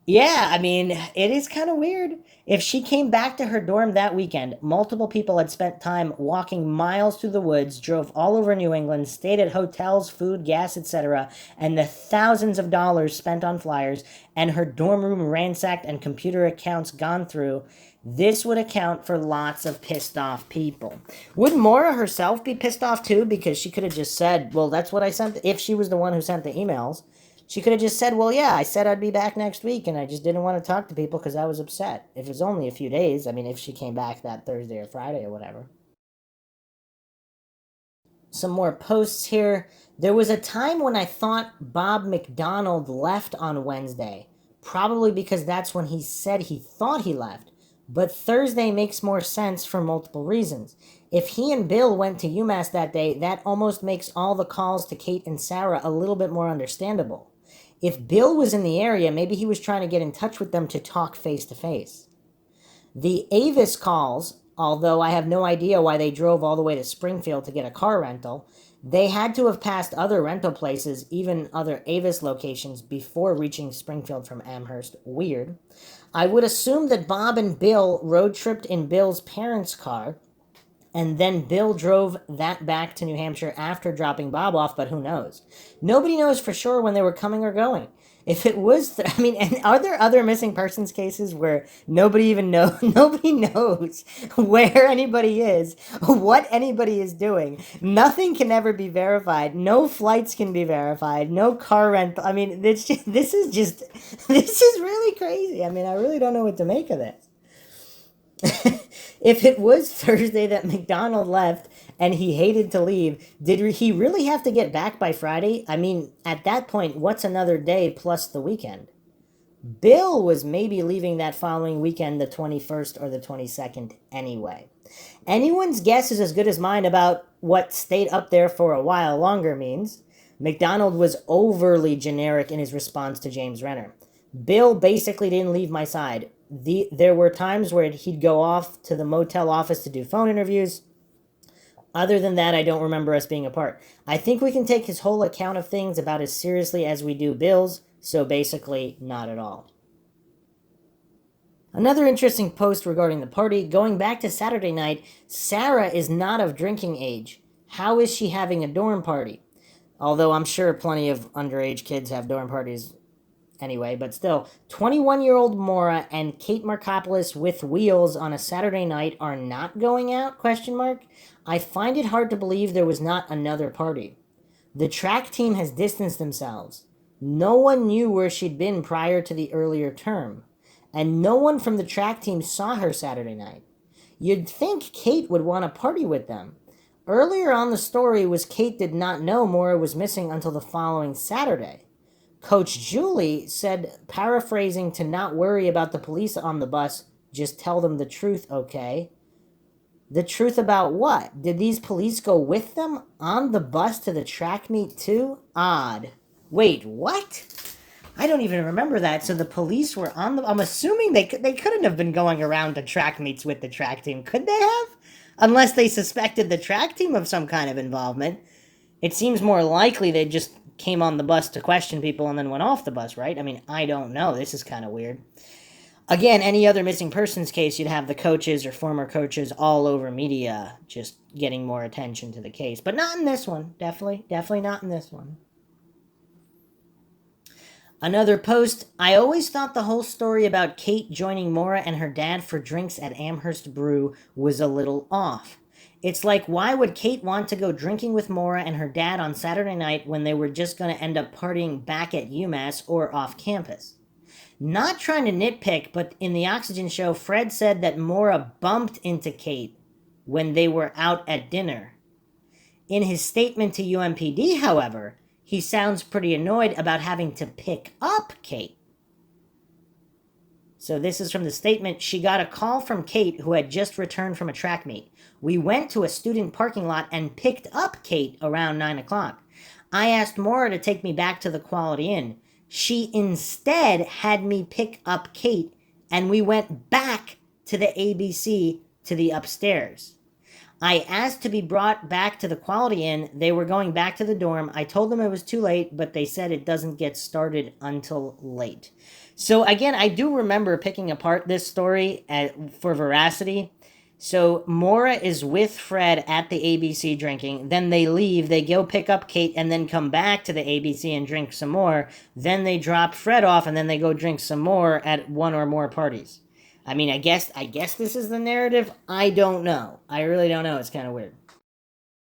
Yeah, I mean, it is kind of weird. If she came back to her dorm that weekend, multiple people had spent time walking miles through the woods, drove all over New England, stayed at hotels, food, gas, etc., and the thousands of dollars spent on flyers, and her dorm room ransacked and computer accounts gone through, this would account for lots of pissed off people. Would Maura herself be pissed off too? Because she could have just said, well, that's what I sent, if she was the one who sent the emails. She could have just said, well, yeah, I said I'd be back next week, and I just didn't want to talk to people because I was upset. If it was only a few days, I mean, if she came back that Thursday or Friday or whatever. Some more posts here. There was a time when I thought Bob McDonald left on Wednesday, probably because that's when he said he thought he left. But Thursday makes more sense for multiple reasons. If he and Bill went to UMass that day, that almost makes all the calls to Kate and Sarah a little bit more understandable. If Bill was in the area, maybe he was trying to get in touch with them to talk face-to-face. The Avis calls although I have no idea why they drove all the way to Springfield to get a car rental. They had to have passed other rental places, even other Avis locations, before reaching Springfield from Amherst. Weird. I would assume that Bob and Bill road tripped in Bill's parents' car, and then Bill drove that back to New Hampshire after dropping Bob off, but who knows? Nobody knows for sure when they were coming or going. If it was, I mean, and are there other missing persons cases where nobody even knows, nobody knows where anybody is, what anybody is doing? Nothing can ever be verified. No flights can be verified. No car rental. I mean, this is really crazy. I mean, I really don't know what to make of this. If it was Thursday that McDonald left and he hated to leave, did he really have to get back by Friday? I mean, at that point, what's another day plus the weekend? Bill was maybe leaving that following weekend, the 21st or the 22nd, anyway. Anyone's guess is as good as mine about what stayed up there for a while longer means. McDonald was overly generic in his response to James Renner. Bill basically didn't leave my side. There were times where he'd go off to the motel office to do phone interviews. Other than that, I don't remember us being apart. I think we can take his whole account of things about as seriously as we do Bill's, so basically, not at all. Another interesting post regarding the party, going back to Saturday night, Sarah is not of drinking age. How is she having a dorm party? Although I'm sure plenty of underage kids have dorm parties anyway, but still, 21-year-old Maura and Kate Markopoulos with wheels on a Saturday night are not going out? ? I find it hard to believe there was not another party. The track team has distanced themselves. No one knew where she'd been prior to the earlier term, and no one from the track team saw her Saturday night. You'd think Kate would want to party with them. Earlier on the story was Kate did not know Maura was missing until the following Saturday. Coach Julie said, paraphrasing, to not worry about the police on the bus, just tell them the truth, okay? The truth about what? Did these police go with them on the bus to the track meet too? Odd. Wait, what? I don't even remember that. So the police were on the... I'm assuming they couldn't have been going around to track meets with the track team. Could they have? Unless they suspected the track team of some kind of involvement. It seems more likely they just came on the bus to question people and then went off the bus, right? I mean, I don't know. This is kind of weird. Again, any other missing persons case, you'd have the coaches or former coaches all over media just getting more attention to the case. But not in this one. Definitely not in this one. Another post, I always thought the whole story about Kate joining Maura and her dad for drinks at Amherst Brew was a little off. It's like, why would Kate want to go drinking with Maura and her dad on Saturday night when they were just going to end up partying back at UMass or off campus? Not trying to nitpick, but in the Oxygen show, Fred said that Maura bumped into Kate when they were out at dinner. In his statement to UMPD, however, he sounds pretty annoyed about having to pick up Kate. So this is from the statement. She got a call from Kate, who had just returned from a track meet. We went to a student parking lot and picked up Kate around 9 o'clock. I asked Maura to take me back to the Quality Inn. She instead had me pick up Kate, and we went back to the ABC to the upstairs. I asked to be brought back to the Quality Inn. They were going back to the dorm. I told them it was too late, but they said it doesn't get started until late. So again, I do remember picking apart this story for veracity. So Maura is with Fred at the ABC drinking. Then they leave. They go pick up Kate and then come back to the ABC and drink some more. Then they drop Fred off and then they go drink some more at one or more parties. I mean, I guess this is the narrative. I don't know. I really don't know. It's kind of weird.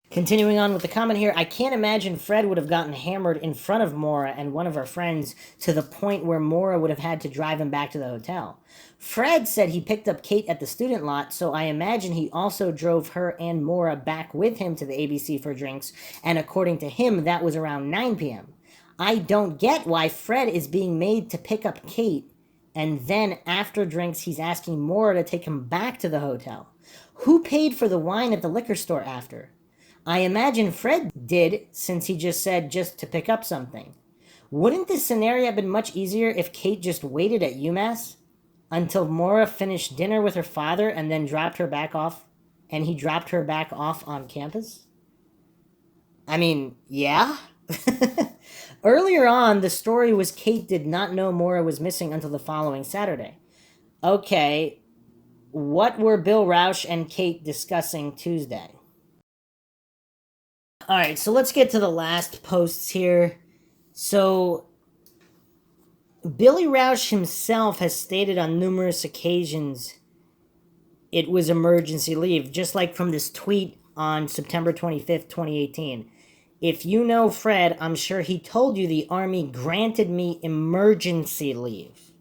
Continuing on with the comment here, I can't imagine Fred would have gotten hammered in front of Maura and one of her friends to the point where Maura would have had to drive him back to the hotel. Fred said he picked up Kate at the student lot, so I imagine he also drove her and Maura back with him to the ABC for drinks, and according to him, that was around 9 p.m. I don't get why Fred is being made to pick up Kate, and then after drinks, he's asking Maura to take him back to the hotel. Who paid for the wine at the liquor store after? I imagine Fred did, since he just said just to pick up something. Wouldn't this scenario have been much easier if Kate just waited at UMass? until Maura finished dinner with her father and then dropped her back off, and he dropped her back off on campus? I mean, yeah. Earlier on, the story was Kate did not know Maura was missing until the following Saturday. Okay, what were Bill Raush and Kate discussing Tuesday? All right, so let's get to the last posts here. So, Billy Raush himself has stated on numerous occasions it was emergency leave, just like from this tweet on September 25th, 2018. If you know Fred, I'm sure he told you the Army granted me emergency leave.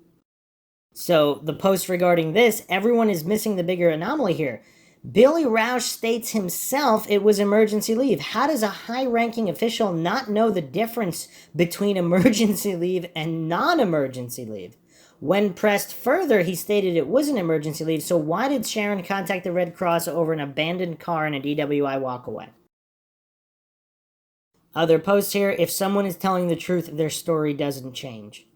So, the post regarding this, everyone is missing the bigger anomaly here. Billy Raush states himself it was emergency leave. How does a high-ranking official not know the difference between emergency leave and non-emergency leave? When pressed further, he stated it was an emergency leave, so why did Sharon contact the Red Cross over an abandoned car in a DWI walkaway? Other posts here, if someone is telling the truth, their story doesn't change.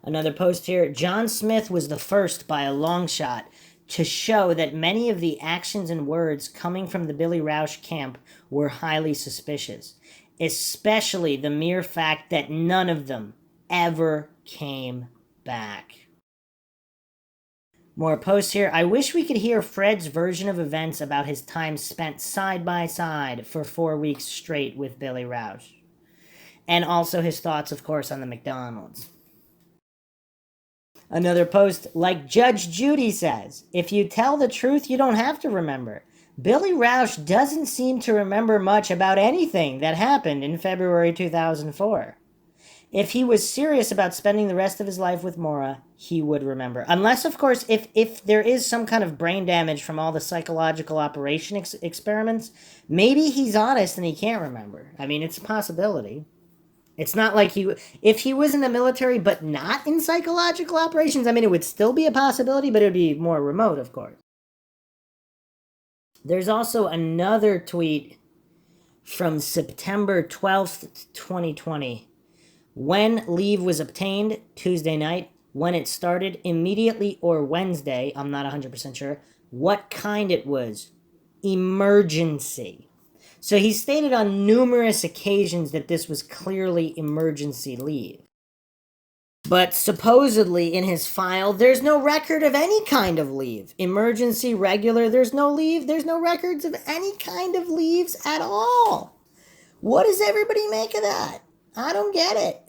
Another post here, John Smith was the first by a long shot to show that many of the actions and words coming from the Billy Raush camp were highly suspicious, especially the mere fact that none of them ever came back. More posts here. I wish we could hear Fred's version of events about his time spent side by side for 4 weeks straight with Billy Raush. And also his thoughts, of course, on the McDonald's. Another post, like Judge Judy says, if you tell the truth, you don't have to remember. Billy Raush doesn't seem to remember much about anything that happened in February 2004. If he was serious about spending the rest of his life with Maura, he would remember. Unless, of course, if there is some kind of brain damage from all the psychological operation experiments, maybe he's honest and he can't remember. I mean, it's a possibility. It's not like if he was in the military but not in psychological operations, I mean, it would still be a possibility, but it would be more remote, of course. There's also another tweet from September 12th, 2020. When leave was obtained, Tuesday night. When it started, immediately or Wednesday, I'm not 100% sure. What kind it was. Emergency. So he stated on numerous occasions that this was clearly emergency leave. But supposedly in his file, there's no record of any kind of leave. Emergency, regular, there's no leave. There's no records of any kind of leaves at all. What does everybody make of that? I don't get it.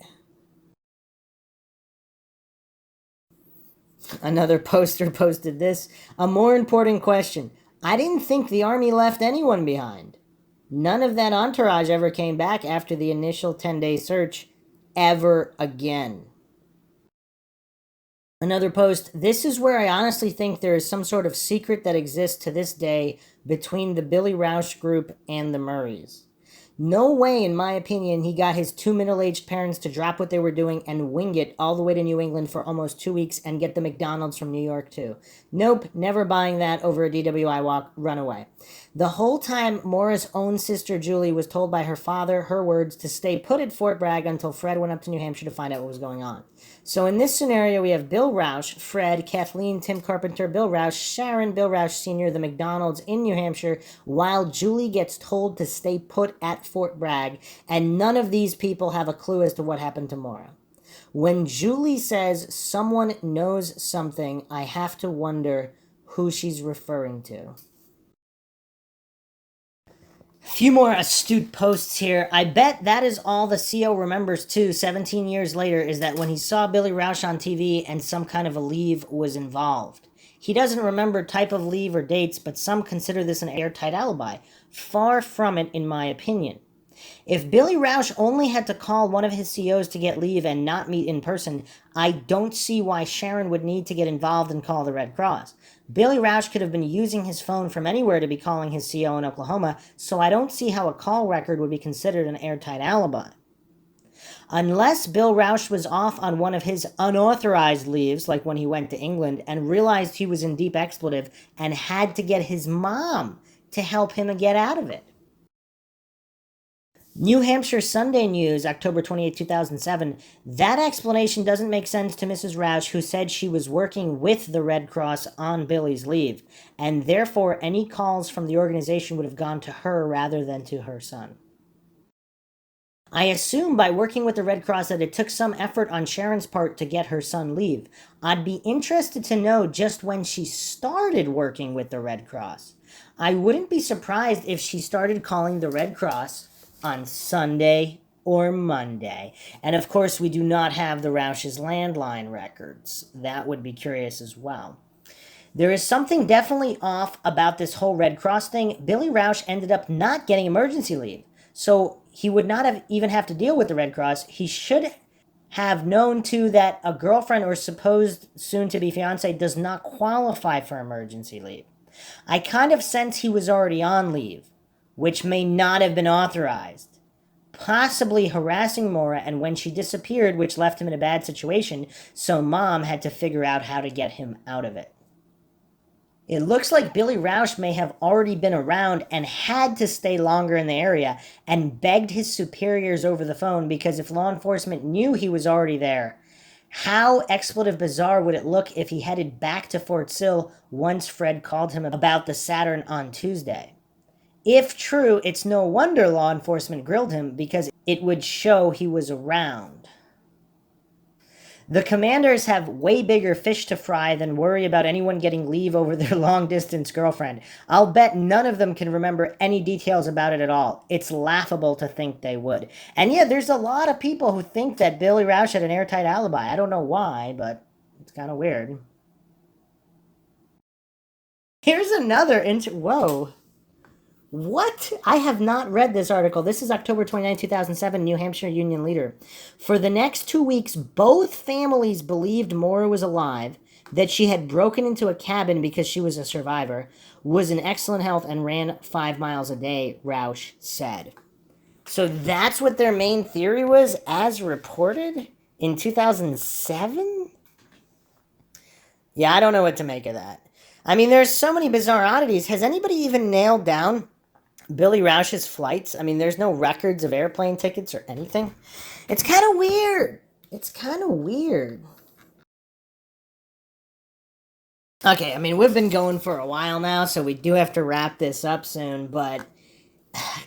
Another poster posted this. A more important question. I didn't think the Army left anyone behind. None of that entourage ever came back after the initial 10-day search ever again. Another post, this is where I honestly think there is some sort of secret that exists to this day between the Billy Raush group and the Murrays. No way, in my opinion, he got his 2 middle-aged parents to drop what they were doing and wing it all the way to New England for almost 2 weeks and get the McDonald's from New York, too. Nope, never buying that over a DWI runaway. The whole time, Maura's own sister, Julie, was told by her father, her words, to stay put at Fort Bragg until Fred went up to New Hampshire to find out what was going on. So in this scenario, we have Bill Raush, Fred, Kathleen, Tim Carpenter, Bill Raush, Sharon, Bill Raush Sr., the McDonald's in New Hampshire, while Julie gets told to stay put at Fort Bragg, and none of these people have a clue as to what happened to Maura. When Julie says someone knows something, I have to wonder who she's referring to. Few more astute posts here. I bet that is all the CO remembers too 17 years later, is that when he saw Billy Raush on TV and some kind of a leave was involved. He doesn't remember type of leave or dates, but some consider this an airtight alibi. Far from it, in my opinion. If Billy Raush only had to call one of his COs to get leave and not meet in person, I don't see why Sharon would need to get involved and call the Red Cross. Billy Raush could have been using his phone from anywhere to be calling his CO in Oklahoma, so I don't see how a call record would be considered an airtight alibi. Unless Bill Raush was off on one of his unauthorized leaves, like when he went to England, and realized he was in deep expletive and had to get his mom to help him get out of it. New Hampshire Sunday News, October 28, 2007. That explanation doesn't make sense to Mrs. Raush, who said she was working with the Red Cross on Billy's leave, and therefore any calls from the organization would have gone to her rather than to her son. I assume by working with the Red Cross that it took some effort on Sharon's part to get her son leave. I'd be interested to know just when she started working with the Red Cross. I wouldn't be surprised if she started calling the Red Cross on Sunday or Monday. And of course, we do not have the Roush's landline records. That would be curious as well. There is something definitely off about this whole Red Cross thing. Billy Raush ended up not getting emergency leave. So he would not have even have to deal with the Red Cross. He should have known too that a girlfriend or supposed soon to be fiance does not qualify for emergency leave. I kind of sense he was already on leave, which may not have been authorized, possibly harassing Maura, and when she disappeared, which left him in a bad situation, so Mom had to figure out how to get him out of it. It looks like Billy Raush may have already been around and had to stay longer in the area and begged his superiors over the phone, because if law enforcement knew he was already there, how expletive bizarre would it look if he headed back to Fort Sill once Fred called him about the Saturn on Tuesday? If true, it's no wonder law enforcement grilled him, because it would show he was around. The commanders have way bigger fish to fry than worry about anyone getting leave over their long-distance girlfriend. I'll bet none of them can remember any details about it at all. It's laughable to think they would. And yeah, there's a lot of people who think that Billy Raush had an airtight alibi. I don't know why, but it's kind of weird. Here's another whoa. What? I have not read this article. This is October 29, 2007, New Hampshire Union Leader. For the next 2 weeks, both families believed Maura was alive, that she had broken into a cabin because she was a survivor, was in excellent health, and ran 5 miles a day, Raush said. So that's what their main theory was, as reported in 2007? Yeah, I don't know what to make of that. I mean, there's so many bizarre oddities. Has anybody even nailed down Billy Raush's flights? I mean, there's no records of airplane tickets or anything. It's kind of weird. It's kind of weird. Okay, I mean, we've been going for a while now, so we do have to wrap this up soon, but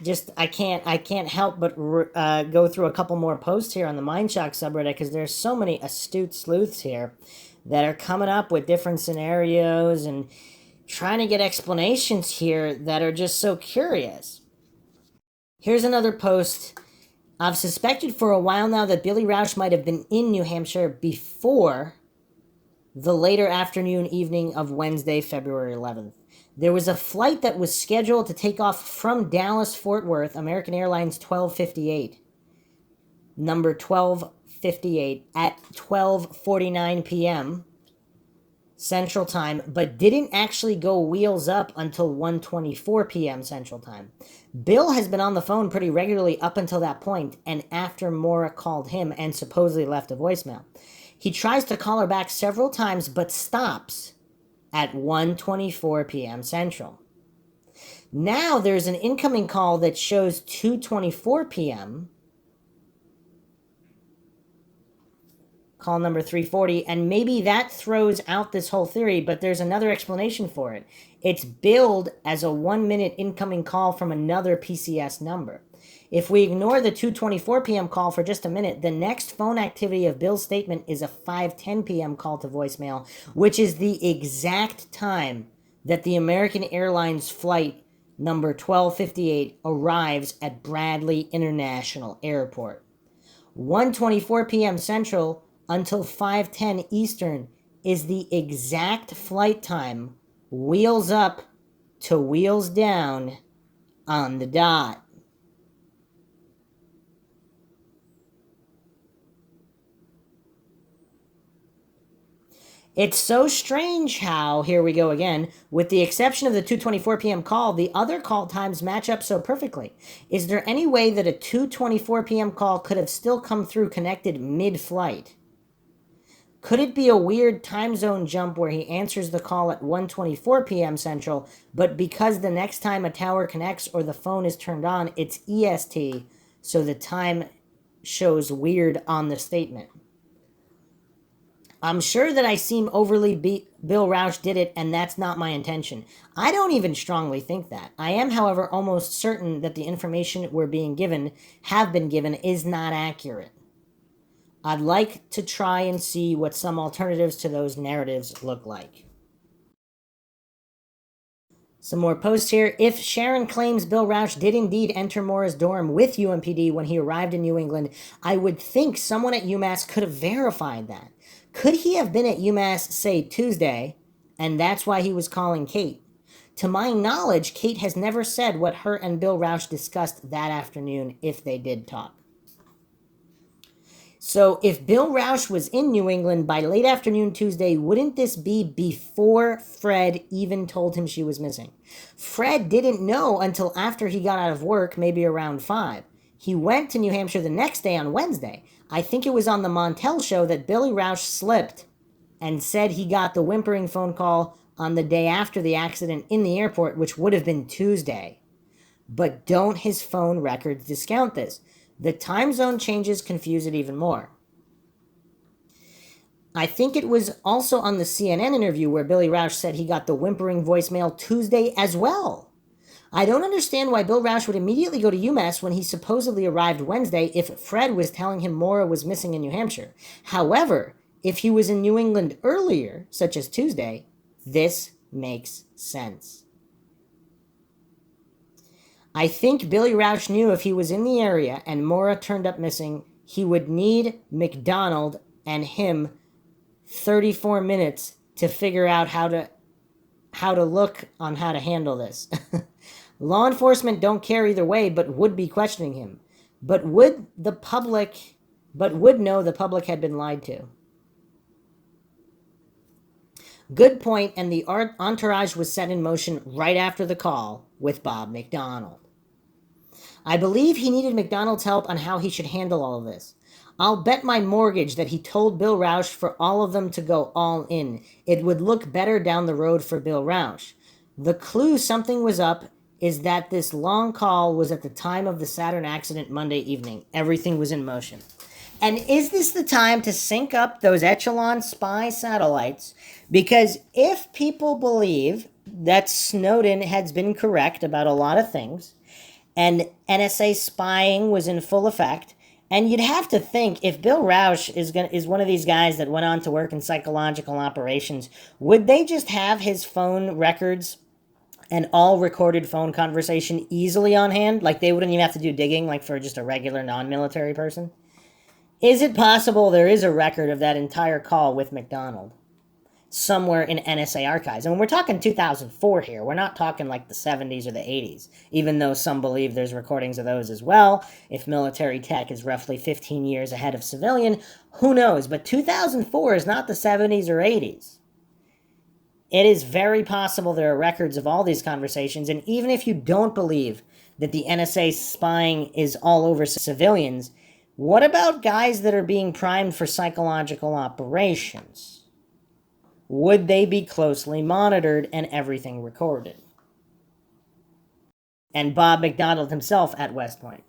just I can't help but go through a couple more posts here on the Mindshock subreddit, because there's so many astute sleuths here that are coming up with different scenarios and trying to get explanations here that are just so curious. Here's another post. I've suspected for a while now that Billy Raush might have been in New Hampshire before the later afternoon evening of Wednesday, February 11th. There was a flight that was scheduled to take off from Dallas Fort Worth, American Airlines 1258, number 1258, at 12:49 p.m. Central Time, but didn't actually go wheels up until 1:24 p.m. Central Time. Bill has been on the phone pretty regularly up until that point, and after Maura called him and supposedly left a voicemail. He tries to call her back several times, but stops at 1:24 p.m. Central. Now there's an incoming call that shows 2:24 p.m., call number 340, and maybe that throws out this whole theory, but there's another explanation for it. It's billed as a 1-minute incoming call from another PCS number. If we ignore the 2:24 p.m. call for just a minute, the next phone activity of Bill's statement is a 5:10 p.m. call to voicemail, which is the exact time that the American Airlines flight number 1258 arrives at Bradley International Airport. 1:24 p.m. Central until 5:10 Eastern is the exact flight time, wheels up to wheels down, on the dot. It's so strange how, here we go again, with the exception of the 2:24 p.m. call, the other call times match up so perfectly. Is there any way that a 2:24 p.m. call could have still come through connected mid-flight? Could it be a weird time zone jump where he answers the call at 1:24 p.m. Central, but because the next time a tower connects or the phone is turned on, it's EST, so the time shows weird on the statement. I'm sure that I seem overly Bill Raush did it, and that's not my intention. I don't even strongly think that. I am, however, almost certain that the information we're being given, have been given, is not accurate. I'd like to try and see what some alternatives to those narratives look like. Some more posts here. If Sharon claims Bill Raush did indeed enter Maura's dorm with UMPD when he arrived in New England, I would think someone at UMass could have verified that. Could he have been at UMass, say, Tuesday, and that's why he was calling Kate? To my knowledge, Kate has never said what her and Bill Raush discussed that afternoon, if they did talk. So if Bill Raush was in New England by late afternoon Tuesday, wouldn't this be before Fred even told him she was missing? Fred didn't know until after he got out of work, maybe around 5. He went to New Hampshire the next day on Wednesday. I think it was on the Montel show that Billy Raush slipped and said he got the whimpering phone call on the day after the accident in the airport, which would have been Tuesday. But don't his phone records discount this? The time zone changes confuse it even more. I think it was also on the CNN interview where Billy Raush said he got the whimpering voicemail Tuesday as well. I don't understand why Bill Raush would immediately go to UMass when he supposedly arrived Wednesday if Fred was telling him Maura was missing in New Hampshire. However, if he was in New England earlier, such as Tuesday, this makes sense. I think Billy Raush knew if he was in the area and Maura turned up missing, he would need McDonald and him 34 minutes to figure out how to look on how to handle this. Law enforcement don't care either way, but would be questioning him. But would know the public had been lied to. Good point, and the entourage was set in motion right after the call with Bob McDonald. I believe he needed McDonald's help on how he should handle all of this. I'll bet my mortgage that he told Bill Raush for all of them to go all in. It would look better down the road for Bill Raush. The clue something was up is that this long call was at the time of the Saturn accident Monday evening. Everything was in motion. And is this the time to sync up those Echelon spy satellites? Because if people believe that Snowden has been correct about a lot of things, and NSA spying was in full effect, and you'd have to think if Bill Raush is one of these guys that went on to work in psychological operations, would they just have his phone records and all recorded phone conversation easily on hand? Like they wouldn't even have to do digging like for just a regular non-military person? Is it possible there is a record of that entire call with McDonald somewhere in NSA archives? And we're talking 2004 here. We're not talking like the 70s or the 80s, even though some believe there's recordings of those as well. If military tech is roughly 15 years ahead of civilian, who knows? But 2004 is not the 70s or 80s. It is very possible there are records of all these conversations, and even if you don't believe that the NSA spying is all over civilians, what about guys that are being primed for psychological operations? Would they be closely monitored and everything recorded? And Bob McDonald himself at West Point.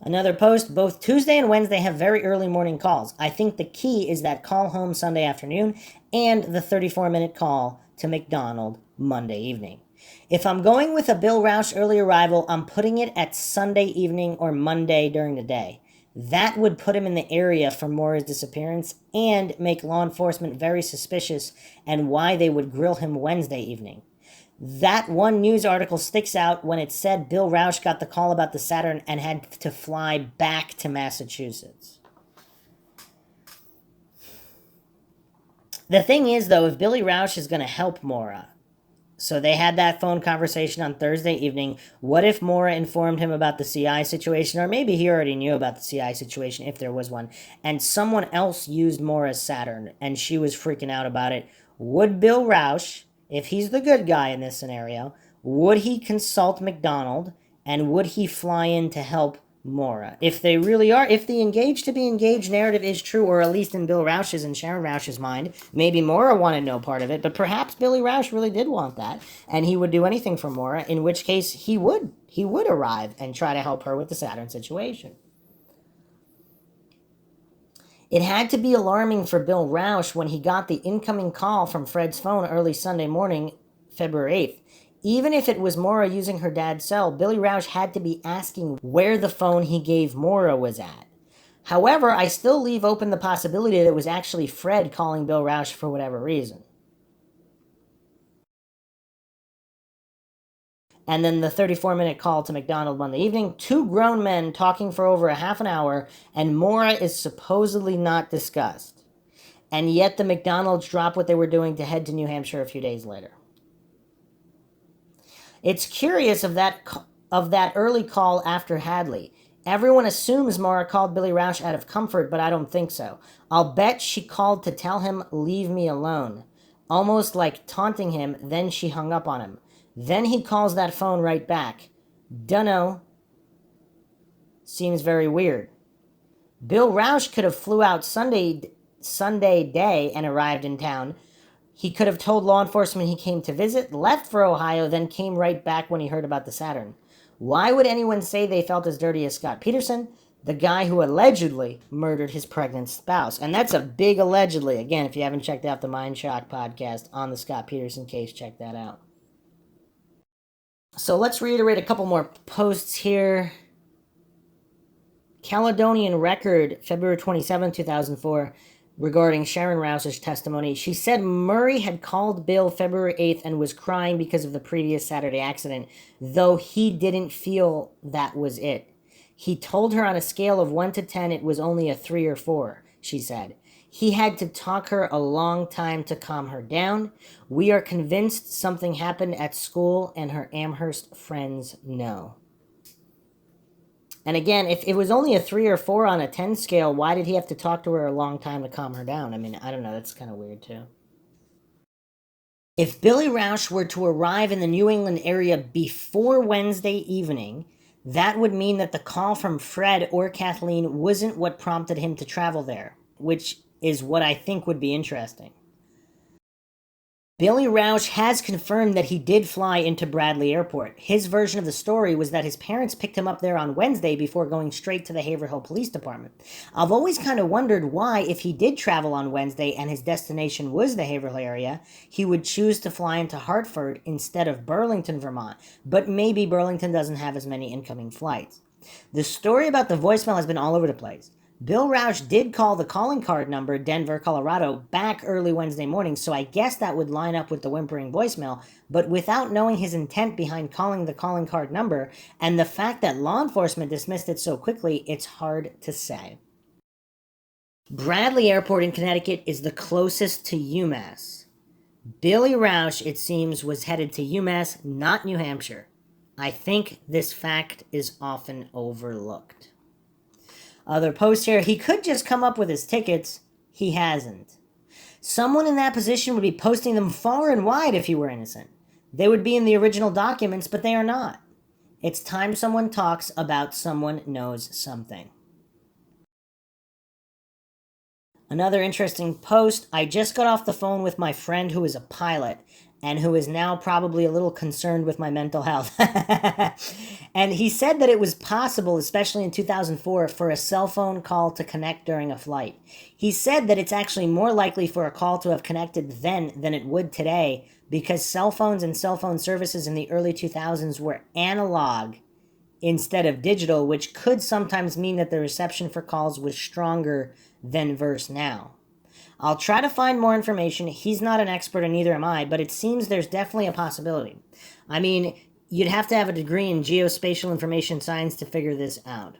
Another post, both Tuesday and Wednesday have very early morning calls. I think the key is that call home Sunday afternoon and the 34-minute call to McDonald Monday evening. If I'm going with a Bill Raush early arrival, I'm putting it at Sunday evening or Monday during the day. That would put him in the area for Maura's disappearance and make law enforcement very suspicious and why they would grill him Wednesday evening. That one news article sticks out when it said Bill Raush got the call about the Saturn and had to fly back to Massachusetts. The thing is, though, if Billy Raush is going to help Maura, so they had that phone conversation on Thursday evening. What if Maura informed him about the CI situation? Or maybe he already knew about the CI situation, if there was one, and someone else used Maura's Saturn, and she was freaking out about it. Would Bill Raush, if he's the good guy in this scenario, would he consult McDonald, and would he fly in to help Maura? If they really are, if the engaged to be engaged narrative is true, or at least in Bill Raush's and Sharon Raush's mind, maybe Maura wanted no part of it, but perhaps Billy Raush really did want that, and he would do anything for Maura, in which case he would he would arrive and try to help her with the Saturn situation. It had to be alarming for Bill Raush when he got the incoming call from Fred's phone early Sunday morning, February 8th. Even if it was Maura using her dad's cell, Billy Raush had to be asking where the phone he gave Maura was at. However, I still leave open the possibility that it was actually Fred calling Bill Raush for whatever reason. And then the 34-minute call to McDonald Monday evening, two grown men talking for over a half an hour, and Maura is supposedly not discussed. And yet the McDonald's dropped what they were doing to head to New Hampshire a few days later. It's curious of that early call after Hadley. Everyone assumes Maura called Billy Raush out of comfort, but I don't think so. I'll bet she called to tell him, leave me alone. Almost like taunting him, then she hung up on him. Then he calls that phone right back. Dunno. Seems very weird. Bill Raush could have flew out Sunday day and arrived in town. He could have told law enforcement he came to visit, left for Ohio, then came right back when he heard about the Saturn. Why would anyone say they felt as dirty as Scott Peterson, the guy who allegedly murdered his pregnant spouse? And that's a big allegedly. Again, if you haven't checked out the Mindshock podcast on the Scott Peterson case, check that out. So let's reiterate a couple more posts here. Caledonian Record, February 27, 2004, regarding Sharon Rouse's testimony. She said Murray had called Bill February 8th and was crying because of the previous Saturday accident, though he didn't feel that was it. He told her on a scale of 1 to 10 it was only a 3 or 4, she said. He had to talk her a long time to calm her down. We are convinced something happened at school, and her Amherst friends know. And again, if it was only a 3 or 4 on a 10 scale, why did he have to talk to her a long time to calm her down? I mean, I don't know. That's kind of weird, too. If Billy Raush were to arrive in the New England area before Wednesday evening, that would mean that the call from Fred or Kathleen wasn't what prompted him to travel there, which is what I think would be interesting. Billy Raush has confirmed that he did fly into Bradley Airport. His version of the story was that his parents picked him up there on Wednesday before going straight to the Haverhill Police Department. I've always kind of wondered why, if he did travel on Wednesday and his destination was the Haverhill area, he would choose to fly into Hartford instead of Burlington, Vermont. But maybe Burlington doesn't have as many incoming flights. The story about the voicemail has been all over the place. Bill Raush did call the calling card number, Denver, Colorado, back early Wednesday morning, so I guess that would line up with the whimpering voicemail, but without knowing his intent behind calling the calling card number, and the fact that law enforcement dismissed it so quickly, it's hard to say. Bradley Airport in Connecticut is the closest to UMass. Billy Raush, it seems, was headed to UMass, not New Hampshire. I think this fact is often overlooked. Other posts here, he could just come up with his tickets. He hasn't. Someone in that position would be posting them far and wide if he were innocent. They would be in the original documents, but they are not. It's time someone talks about someone knows something. Another interesting post, I just got off the phone with my friend who is a pilot and who is now probably a little concerned with my mental health. And he said that it was possible, especially in 2004, for a cell phone call to connect during a flight. He said that it's actually more likely for a call to have connected then than it would today because cell phones and cell phone services in the early 2000s were analog instead of digital, which could sometimes mean that the reception for calls was stronger than versus now. I'll try to find more information. He's not an expert and neither am I, but it seems there's definitely a possibility. I mean, you'd have to have a degree in geospatial information science to figure this out.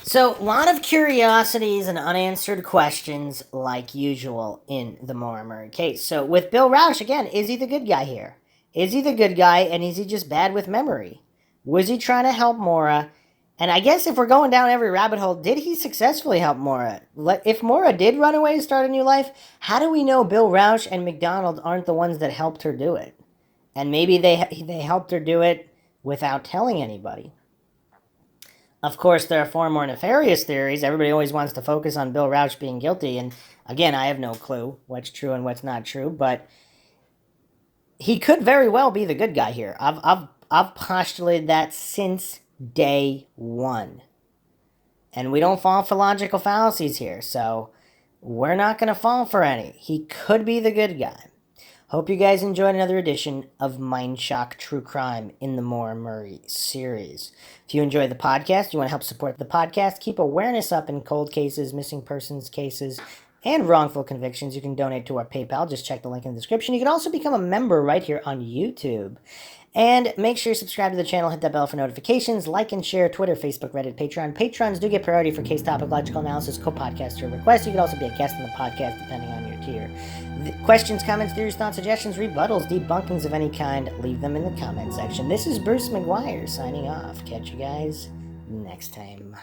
So, a lot of curiosities and unanswered questions like usual in the Maura Murray case. So, with Bill Raush, again, is he the good guy here? Is he the good guy and is he just bad with memory? Was he trying to help Maura? And I guess if we're going down every rabbit hole, did he successfully help Maura? If Maura did run away and start a new life, how do we know Bill Raush and McDonald aren't the ones that helped her do it? And maybe they helped her do it without telling anybody. Of course, there are far more nefarious theories. Everybody always wants to focus on Bill Raush being guilty. And again, I have no clue what's true and what's not true. But he could very well be the good guy here. I've postulated that since day one. And we don't fall for logical fallacies here, so we're not going to fall for any. He could be the good guy. Hope you guys enjoyed another edition of Mindshock True Crime in the Maura Murray series. If you enjoy the podcast, you want to help support the podcast, keep awareness up in cold cases, missing persons cases, and wrongful convictions, you can donate to our PayPal. Just check the link in the description. You can also become a member right here on YouTube. And make sure you subscribe to the channel, hit that bell for notifications, like and share Twitter, Facebook, Reddit, Patreon. Patrons do get priority for case topic, logical analysis, co-podcaster requests. You can also be a guest on the podcast depending on your tier. Questions, comments, theories, thoughts, suggestions, rebuttals, debunkings of any kind, leave them in the comment section. This is Bruce McGuire signing off. Catch you guys next time.